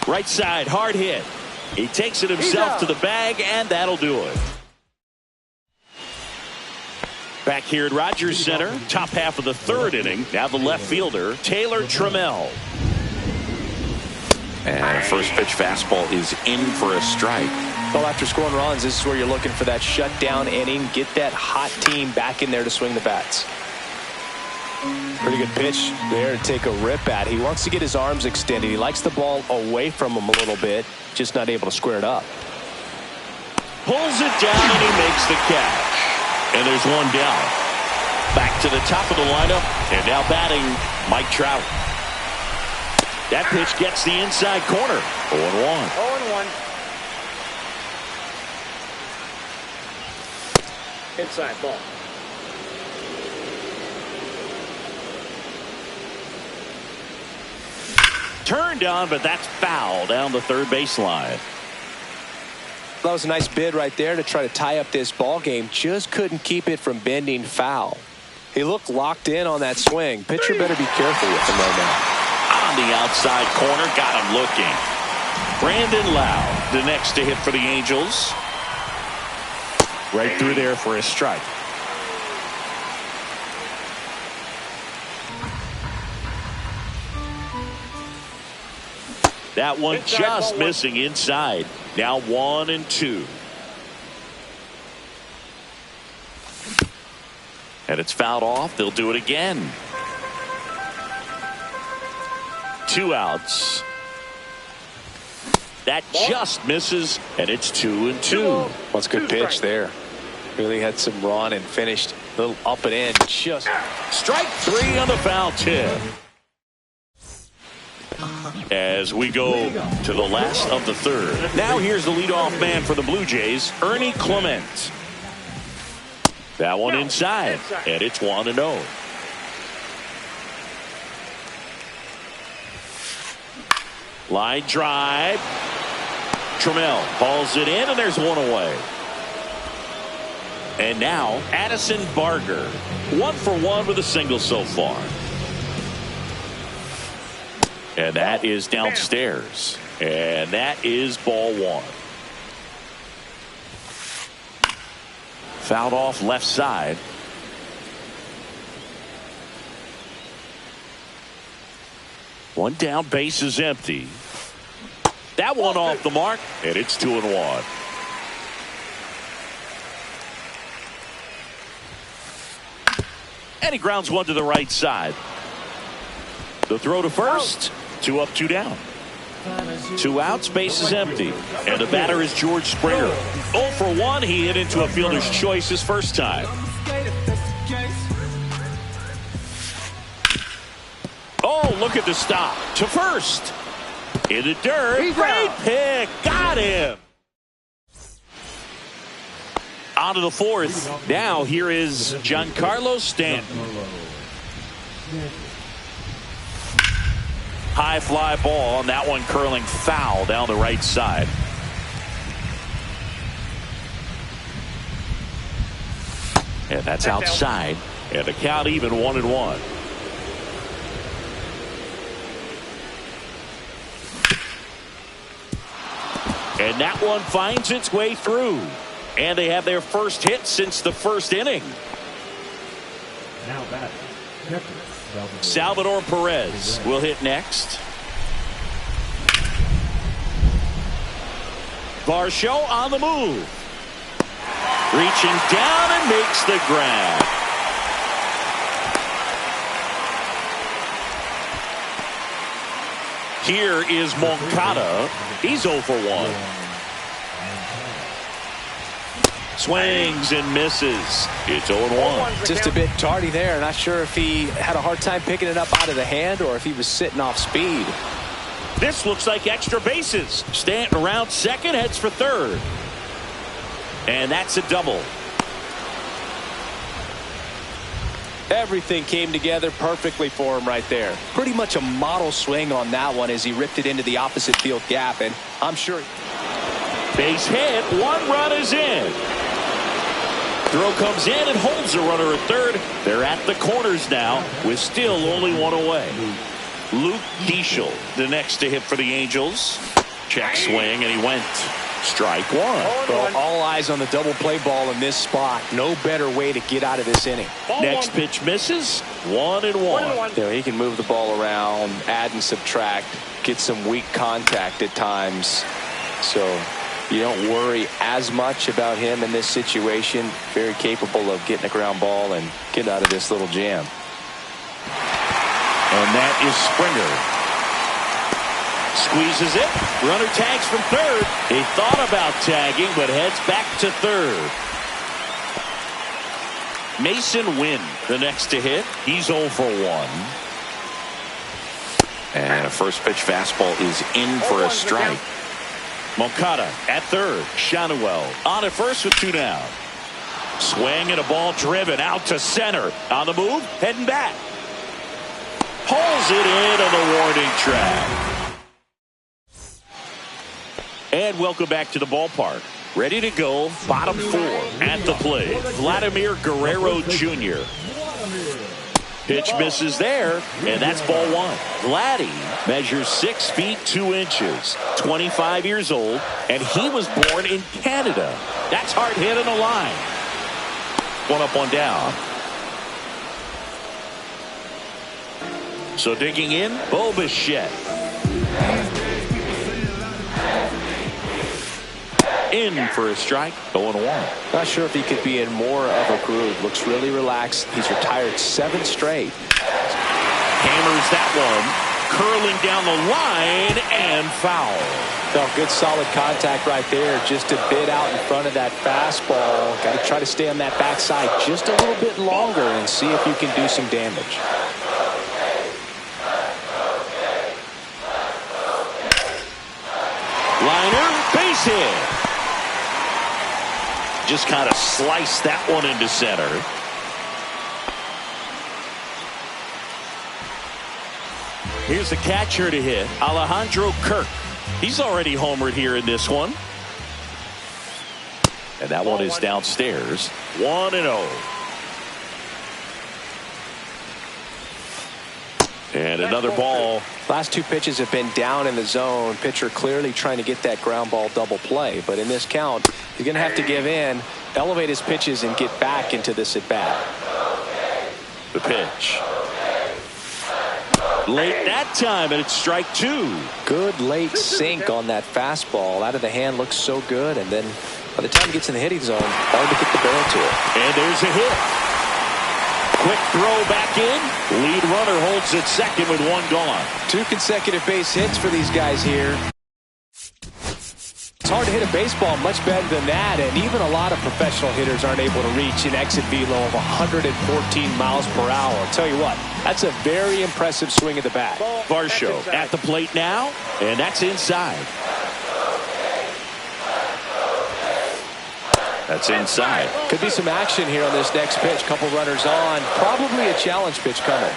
Right side, hard hit. He takes it himself to the bag, and that'll do it. Back here at Rogers Center, top half of the 3rd inning. Now the left fielder, Taylor Trammell. And a first pitch fastball is in for a strike. Well, after scoring runs, this is where you're looking for that shutdown inning. Get that hot team back in there to swing the bats. Pretty good pitch there to take a rip at. He wants to get his arms extended. He likes the ball away from him a little bit, just not able to square it up. Pulls it down and he makes the catch. And there's one down. Back to the top of the lineup, and now batting Mike Trout. That pitch gets the inside corner. 0-1. 0-1. Inside ball. Turned on, but that's foul down the third baseline. That was a nice bid right there to try to tie up this ball game. Just couldn't keep it from bending foul. He looked locked in on that swing. Pitcher better be careful with him right now. On the outside corner, got him looking. Brandon Lowe, the next to hit for the Angels. Right through there for a strike. That one inside, just missing inside. Now 1-2. And it's fouled off. They'll do it again. 2 outs. That just misses, and it's 2-2. Well, it's a good pitch there. Really had some run and finished a little up and in. Just strike 3 on the foul tip. As we go to the last of the 3rd. Now here's the leadoff man for the Blue Jays, Ernie Clement. That one inside, and it's 1-0. Line drive. Trammell hauls it in, and there's one away. And now Addison Barger, 1 for 1 with a single so far. And that is downstairs. And that is ball 1. Fouled off left side. One down, base is empty. That one off the mark, and it's 2-1. And he grounds one to the right side. The throw to first. 2 up, 2 down. 2 outs, base is empty. And the batter is George Springer. 0 for 1. He hit into a fielder's choice his first time. Oh, look at the stop. To first. In the dirt. Great pick. Got him. On to the 4th. Now here is Giancarlo Stanton. High fly ball, and that one curling foul down the right side. And that's outside. And the count even 1-1. And that one finds its way through. And they have their first hit since the 1st inning. Now batting, Salvador Perez will hit next. Varsho on the move. Reaching down and makes the grab. Here is Moncada. He's 0 for 1. Swings and misses. It's 0-1. Just a bit tardy there. Not sure if he had a hard time picking it up out of the hand or if he was sitting off speed. This looks like extra bases. Stanton around second, heads for third. And that's a double. Everything came together perfectly for him right there. Pretty much a model swing on that one as he ripped it into the opposite field gap. And I'm sure. Base hit. 1 run is in. Throw comes in and holds the runner at third. They're at the corners now with still only 1 away. Luke Diesel, the next to hit for the Angels. Check swing, and he went. Strike 1. Well, all eyes on the double play ball in this spot. No better way to get out of this inning. Next pitch misses. 1-1. You know, he can move the ball around, add and subtract, get some weak contact at times. So you don't worry as much about him in this situation. Very capable of getting a ground ball and getting out of this little jam. And that is Springer. Squeezes it. Runner tags from third. He thought about tagging, but heads back to third. Mason Wynn, the next to hit. He's 0 for 1. And a first pitch fastball is in for a strike. Moncada at third. Shanuel on at first with 2 down. Swing and a ball driven out to center. On the move, heading back. Pulls it in on the warning track. And welcome back to the ballpark. Ready to go, bottom 4 at the plate. Vladimir Guerrero Jr. Pitch misses there, and that's ball 1. Vladdy measures 6 feet 2 inches, 25 years old, and he was born in Canada. That's hard hit on the line. 1 up, 1 down. So digging in, Bo Bichette. In for a strike, 0-1. Not sure if he could be in more of a groove. Looks really relaxed. He's retired 7 straight. Hammers that one, curling down the line and foul. Felt good solid contact right there. Just a bit out in front of that fastball. Got to try to stay on that backside just a little bit longer and see if you can do some damage. Liner, base hit. Just kind of sliced that one into center. Here's the catcher to hit, Alejandro Kirk. He's already homered here in this one. And that one is downstairs. 1-0. And another ball. Last 2 pitches have been down in the zone. Pitcher clearly trying to get that ground ball double play. But in this count, he's going to have to give in, elevate his pitches, and get back into this at bat. The pitch. Late that time, and it's strike 2. Good late sink on that fastball. Out of the hand looks so good. And then by the time he gets in the hitting zone, hard to get the barrel to it. And there's a hit. Quick throw back in. Lead runner holds at second with 1 gone. 2 consecutive base hits for these guys here. It's hard to hit a baseball much better than that, and even a lot of professional hitters aren't able to reach an exit velo of 114 miles per hour. I'll tell you what, that's a very impressive swing of the bat. Varsho at the plate now, and that's inside. That's inside. Could be some action here on this next pitch. Couple runners on. Probably a challenge pitch coming.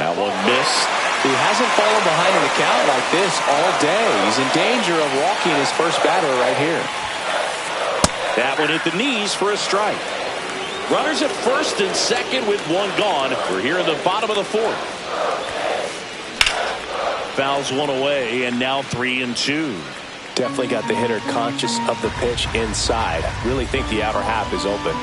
That one missed. He hasn't fallen behind in the count like this all day. He's in danger of walking his first batter right here. That one hit the knees for a strike. Runners at first and second with 1 gone. We're here in the bottom of the 4th. Fouls 1 away, and now 3-2. Definitely got the hitter conscious of the pitch inside. I really think the outer half is open.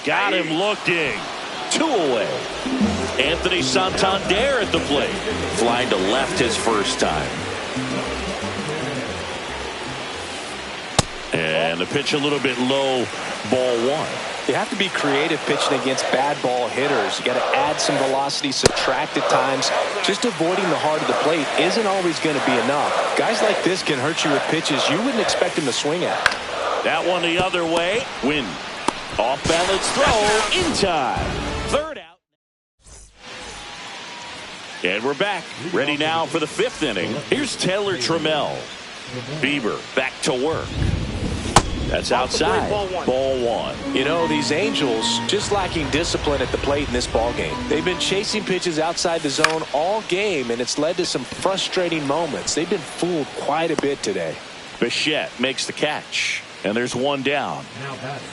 Got him looking. 2 away. Anthony Santander at the plate. Flying to left his first time. And the pitch a little bit low, ball one. You have to be creative pitching against bad ball hitters. You got to add some velocity, subtract at times. Just avoiding the heart of the plate isn't always going to be enough. Guys like this can hurt you with pitches you wouldn't expect them to swing at. That one the other way. Win. Off balance throw in time. Third out. And we're back. Ready now for the 5th inning. Here's Taylor Trammell. Bieber back to work. That's outside. Ball one. You know, these Angels just lacking discipline at the plate in this ball game. They've been chasing pitches outside the zone all game, and it's led to some frustrating moments. They've been fooled quite a bit today. Bichette makes the catch. And there's one down.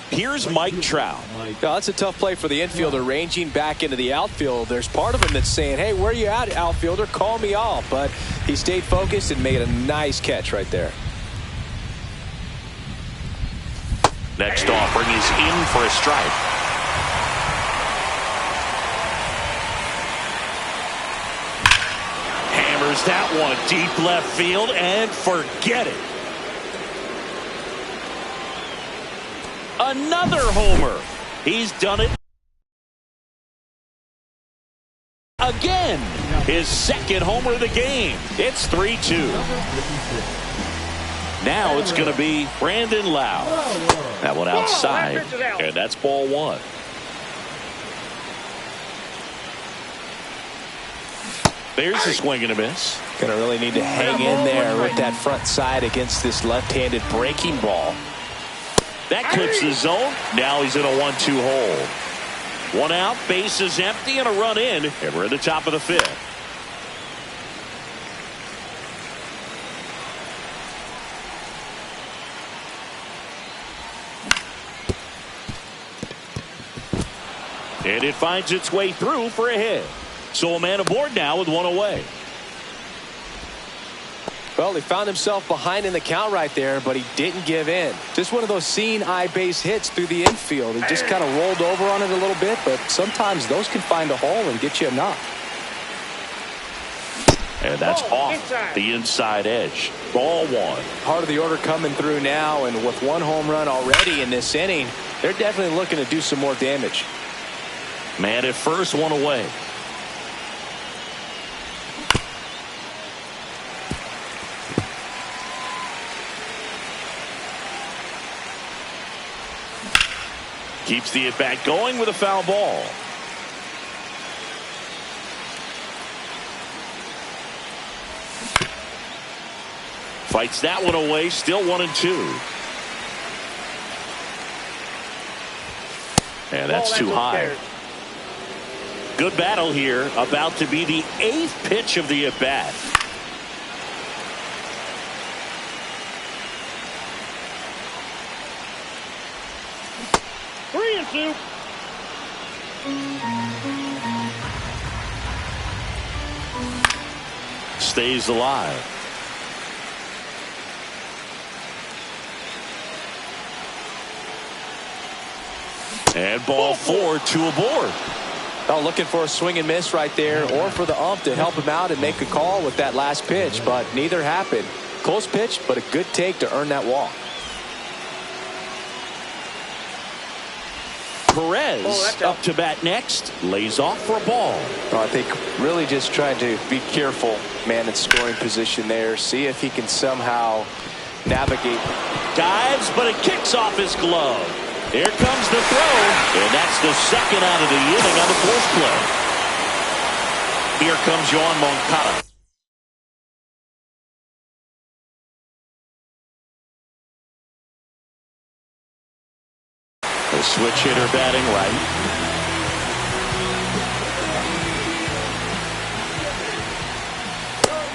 Here's Mike Trout. Now, that's a tough play for the infielder ranging back into the outfield. There's part of him that's saying, hey, where you at, outfielder? Call me off. But he stayed focused and made a nice catch right there. Next offering is in for a strike. Hammers that one deep left field and forget it. Another homer. He's done it again. His 2nd homer of the game. It's 3-2. Now it's going to be Brandon Lau. That one outside, and that's ball one. There's a swing and a miss. Going to really need to hang in there with that front side against this left-handed breaking ball. That clips the zone. Now he's in a 1-2 hole. One out, base is empty, and a run in, and we're at the top of the 5th. And it finds its way through for a hit. So a man aboard now with one away. Well, he found himself behind in the count right there, but he didn't give in. Just one of those seeing eye base hits through the infield. He just kind of rolled over on it a little bit, but sometimes those can find a hole and get you enough. And that's off the inside edge. Ball one. Part of the order coming through now, and with one home run already in this inning, they're definitely looking to do some more damage. Man at first, one away. Keeps the at-bat going with a foul ball. Fights that one away, still 1-2. And that's too high. Good battle here, about to be the 8th pitch of the at-bat. Stays alive. And ball 4, 2 aboard. Well, looking for a swing and miss right there, or for the ump to help him out and make a call with that last pitch, but neither happened. Close pitch, but a good take to earn that walk. Perez up to bat next, lays off for a ball. Well, I think really just trying to be careful, man, in scoring position there. See if he can somehow navigate. Dives, but it kicks off his glove. Here comes the throw, and that's the 2nd out of the inning on the 4th play. Here comes Yoan Moncada. The switch hitter batting right.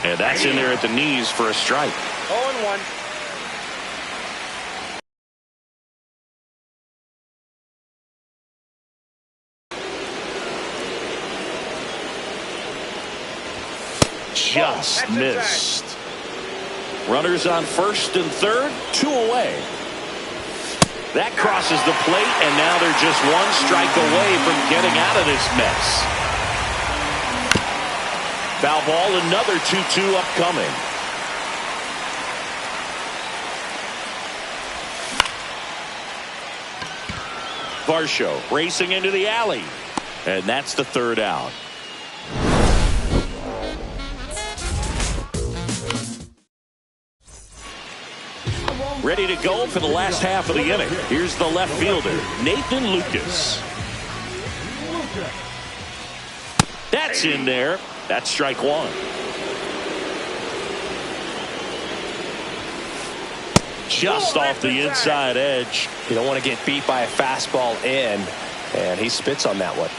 And that's in there at the knees for a strike. 0-1. Just missed. Runners on 1st and 3rd, 2 away. That crosses the plate, and now they're just 1 strike away from getting out of this mess. Foul ball, another 2-2 upcoming. Varsho racing into the alley. And that's the third out. Ready to go for the last half of the inning. Here's the left fielder, Nathan Lucas. That's in there. That's strike one. Just off the inside edge. You don't want to get beat by a fastball in, and he spits on that one.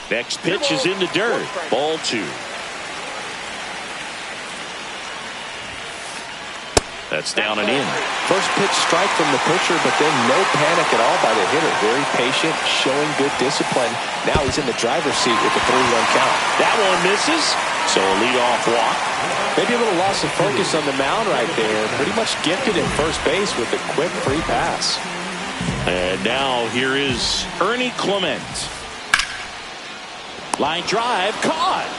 Next pitch is in the dirt. Ball two. That's down and in. First pitch strike from the pitcher, but then no panic at all by the hitter. Very patient, showing good discipline. Now he's in the driver's seat with the 3-1 count. That one misses, so a leadoff walk. Maybe a little loss of focus on the mound right there. Pretty much gifted at first base with a quick free pass. And now here is Ernie Clement. Line drive, caught.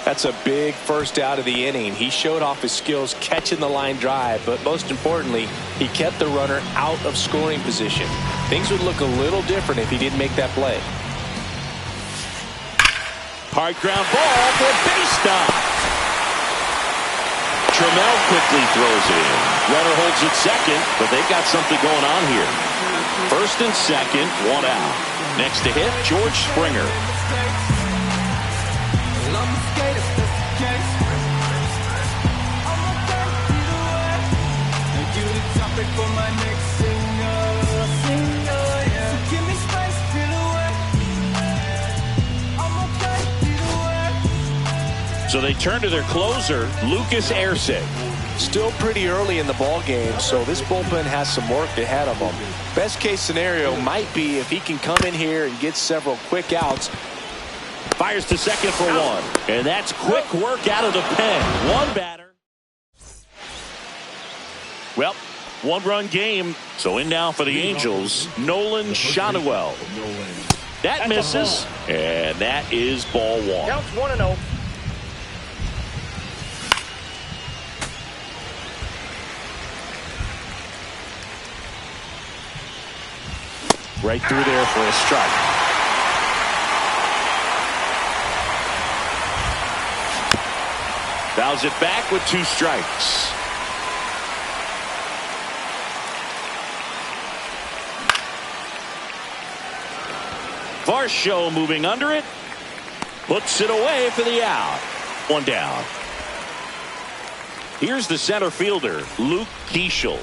That's a big first out of the inning. He showed off his skills catching the line drive, but most importantly, he kept the runner out of scoring position. Things would look a little different if he didn't make that play. Hard ground ball for a base stop. Trammell quickly throws it in. Runner holds it second, but they've got something going on here. First and second, one out. Next to hit, George Springer. So they turn to their closer, Lucas Erceg. Still pretty early in the ball game, so this bullpen has some work ahead of them. Best case scenario might be if he can come in here and get several quick outs. Fires to second for one. And that's quick work out of the pen. One batter. Well, one-run game. So in now for the Angels, Nolan Shotwell. That misses, and that is ball one. Counts 1-0. Right through there for a strike. Fouls it back with 2 strikes. Varsho moving under it. Puts it away for the out. One down. Here's the center fielder, Luke Keeschel.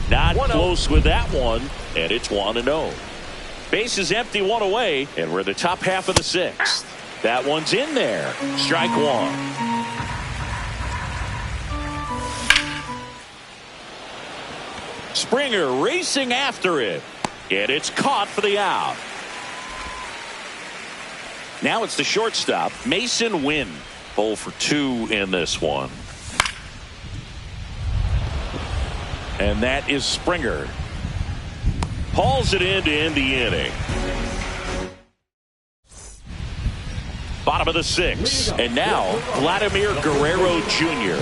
Not close with that one, and it's 1-0. Base is empty, one away, and we're the top half of the 6th. That one's in there. Strike one. Springer racing after it, and it's caught for the out. Now it's the shortstop, Mason Wynn. 0 for 2 in this one. And that is Springer. Hauls it in to end the inning. Bottom of the 6th. And now Vladimir Guerrero Jr.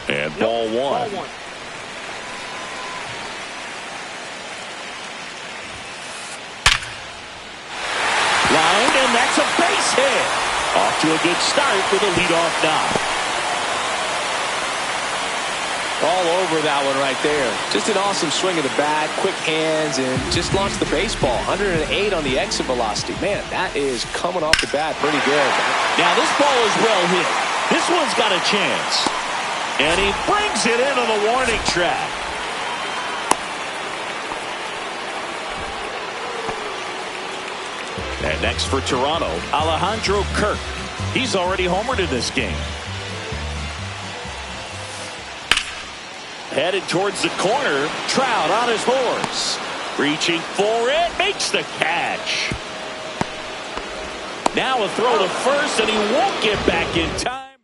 And ball one. Lined, and that's a base hit. Off to a good start with a leadoff knock. All over that one right there. Just an awesome swing of the bat, quick hands, and just launched the baseball. 108 on the exit velocity. Man, that is coming off the bat pretty good. Now this ball is well hit. This one's got a chance. And he brings it into the warning track. And next for Toronto, Alejandro Kirk. He's already homered in this game. Headed towards the corner. Trout on his horse. Reaching for it. Makes the catch. Now a throw to first, and he won't get back in time.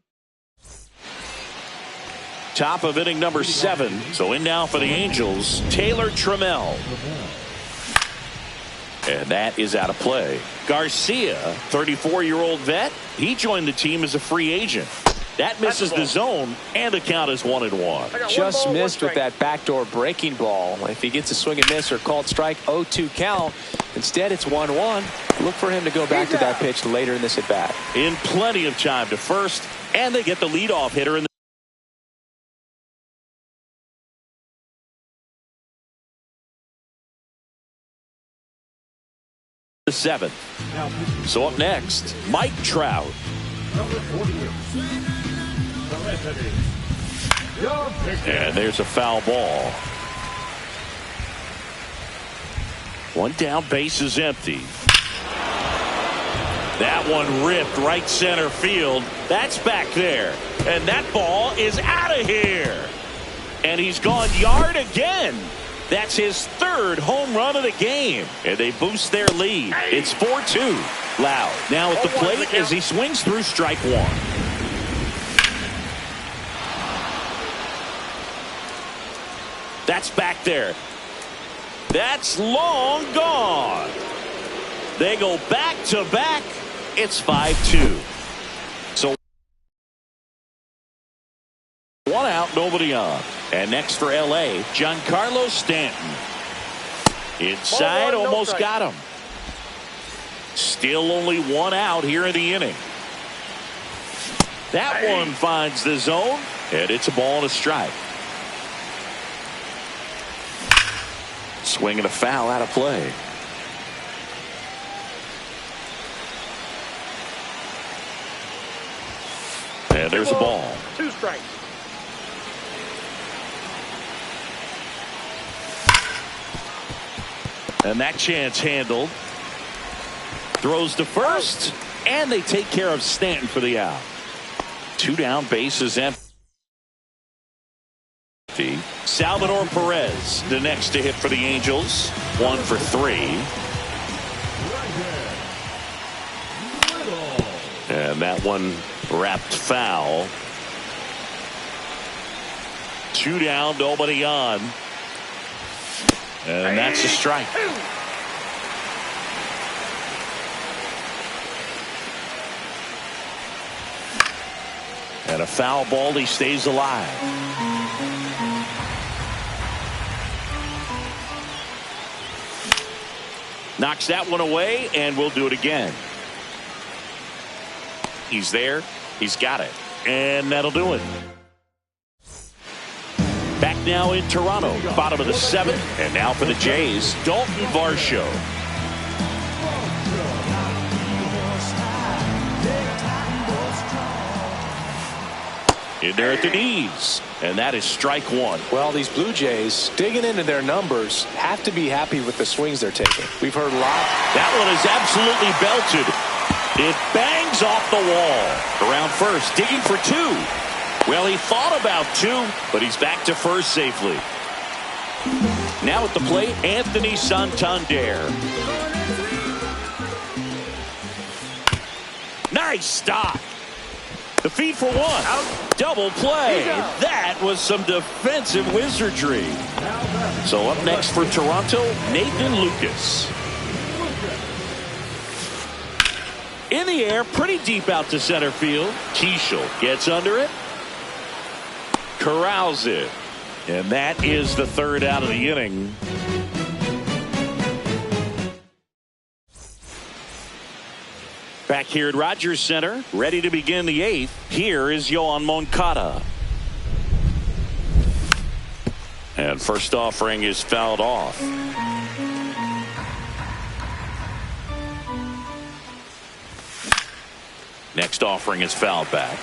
Top of inning number 7. So in now for the Angels, Taylor Trammell. And that is out of play. Garcia, 34-year-old vet. He joined the team as a free agent. That misses the zone, and the count is 1-1. Just missed with that backdoor breaking ball. If he gets a swing and miss or called strike, 0-2 count. Instead, it's 1-1. Look for him to go back to that pitch later in this at bat. In plenty of time to first, and they get the leadoff hitter in the seventh. So up next, Mike Trout. And there's a foul ball. One down, base is empty. That one ripped right center field. That's back there. And that ball is out of here. And he's gone yard again. That's his third home run of the game. And they boost their lead. It's 4-2. Loud now at the plate as he swings through strike one. That's back there. That's long gone. They go back to back. It's 5-2. So one out, nobody on. And next for LA, Giancarlo Stanton. Inside, almost got him. Still only one out here in the inning. That one finds the zone, and it's a ball and a strike. Swing and a foul out of play. And there's a ball. 2 strikes. And that chance handled. Throws to first, and they take care of Stanton for the out. 2 down, bases empty. Salvador Perez, the next to hit for the Angels. 1 for 3. And that one wrapped foul. 2 down, nobody on. And that's a strike. And a foul ball, he stays alive. Knocks that one away, and we'll do it again. He's there. He's got it. And that'll do it. Back now in Toronto, bottom of the 7th. And now for the Jays, Dalton Varsho. In there at the knees. And that is strike one. Well, these Blue Jays, digging into their numbers, have to be happy with the swings they're taking. We've heard a lot. That one is absolutely belted. It bangs off the wall. Around first, digging for 2. Well, he thought about 2, but he's back to first safely. Now at the plate, Anthony Santander. Nice stop. The feed for 1. Out. Double play. That was some defensive wizardry. So up next for Toronto, Nathan Lucas. In the air, pretty deep out to center field. Keishel gets under it. Corrals it. And that is the 3rd out of the inning. Back here at Rogers Center, ready to begin the 8th. Here is Yoan Moncada. And first offering is fouled off. Next offering is fouled back.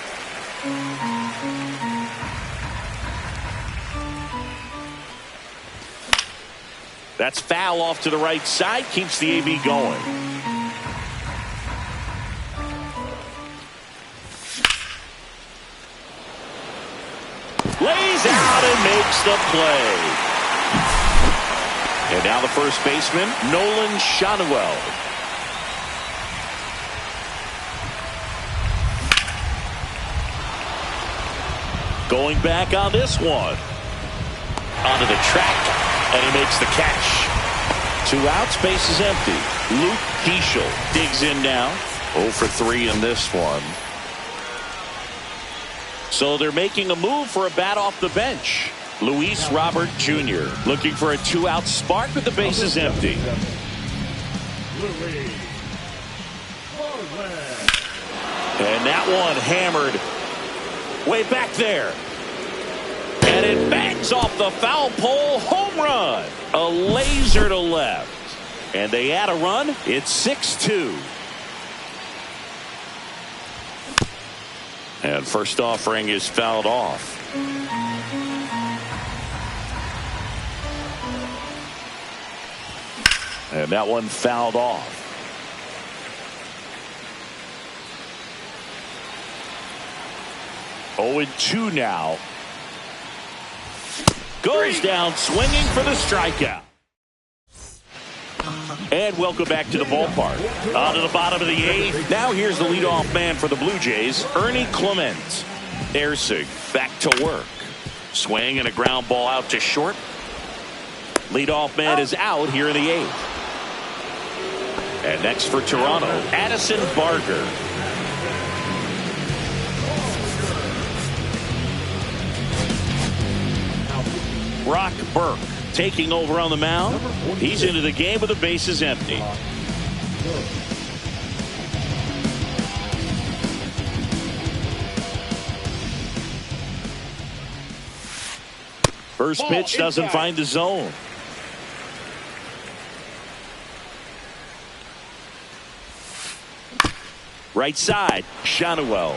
That's foul off to the right side. Keeps the AB going. Lays out and makes the play. And now the first baseman, Nolan Schanuel. Going back on this one. Onto the track, and he makes the catch. 2 outs, base is empty. Luke Keishel digs in now. 0 for 3 in this one. So they're making a move for a bat off the bench. Luis Robert Jr. looking for a 2-out spark with the bases empty. And that one hammered way back there. And it bangs off the foul pole. Home run. A laser to left. And they add a run. It's 6-2. And first offering is fouled off. And that one fouled off. Oh, 0-2 now. Goes down swinging for the strikeout. And welcome back to the ballpark. On to the bottom of the 8th. Now here's the leadoff man for the Blue Jays, Ernie Clement. Erceg back to work. Swing and a ground ball out to short. Leadoff man is out here in the 8th. And next for Toronto, Addison Barger. Brock Burke taking over on the mound. He's into the game with the bases empty. First pitch doesn't find the zone. Right side, Shanuel.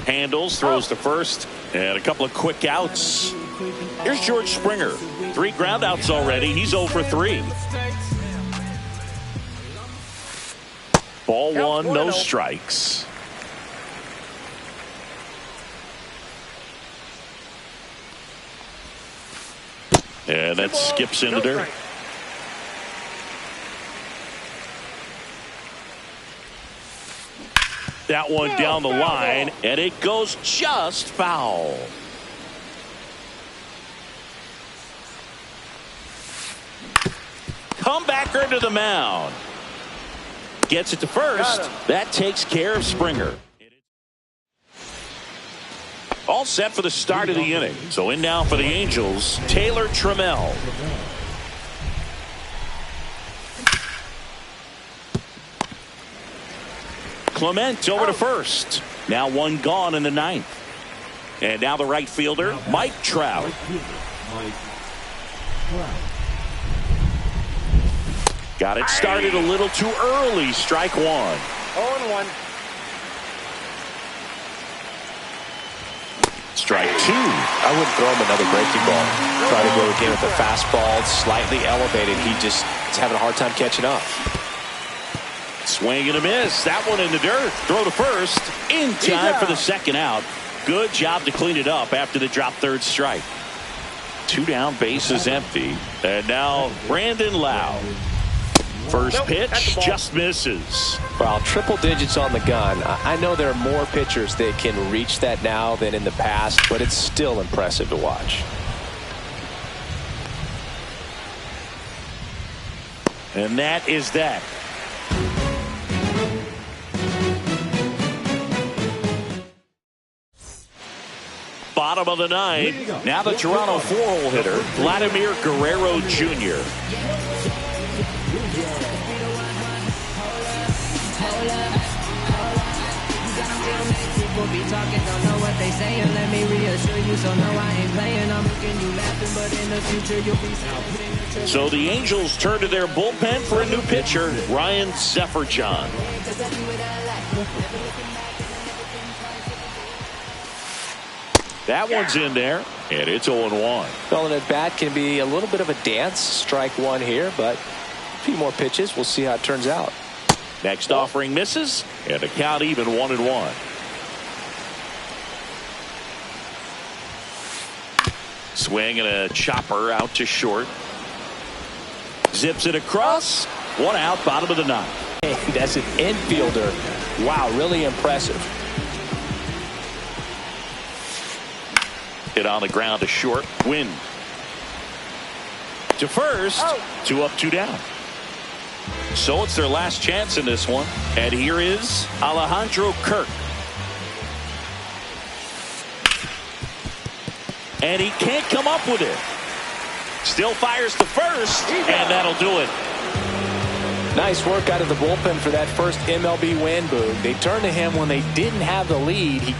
Handles, throws to first, and a couple of quick outs. Here's George Springer. 3 groundouts already. He's 0 for 3. Ball 1, no strikes. And that skips in the dirt. That one down the line, and it goes just foul. Comebacker to the mound. Gets it to first. That takes care of Springer. All set for the start of the inning. So in now for the Angels, Taylor Trammell. Clement over to first. Now one gone in the 9th. And now the right fielder, Mike Trout. Got it started a little too early. Strike 1. 0-1. Strike 2. I wouldn't throw him another breaking ball. Try to go again with a fastball. It's slightly elevated. He just is having a hard time catching up. Swing and a miss. That one in the dirt. Throw to first. In time for the second out. Good job to clean it up after the drop third strike. 2 down, bases empty. And now Brandon Lau. First pitch just misses. Well, triple digits on the gun. I know there are more pitchers that can reach that now than in the past, but it's still impressive to watch. And that is that. Bottom of the 9th. Now the Toronto 4-hole hitter, Vladimir Guerrero Jr. So the Angels turn to their bullpen for a new pitcher, Ryan Sefferjon. That one's in there, and it's 0-1. Well, an at-bat can be a little bit of a dance. Strike 1 here, but a few more pitches. We'll see how it turns out. Next offering misses, and the count even 1-1. Swing and a chopper out to short. Zips it across. 1 out, bottom of the 9th. And as an infielder, wow, really impressive. Hit on the ground to short. Win. To first. 2 up, 2 down. So it's their last chance in this one. And here is Alejandro Kirk. and he can't come up with it. Still fires to first, and that'll do it. Nice work out of the bullpen for that first MLB win, Boog. They turned to him when they didn't have the lead. He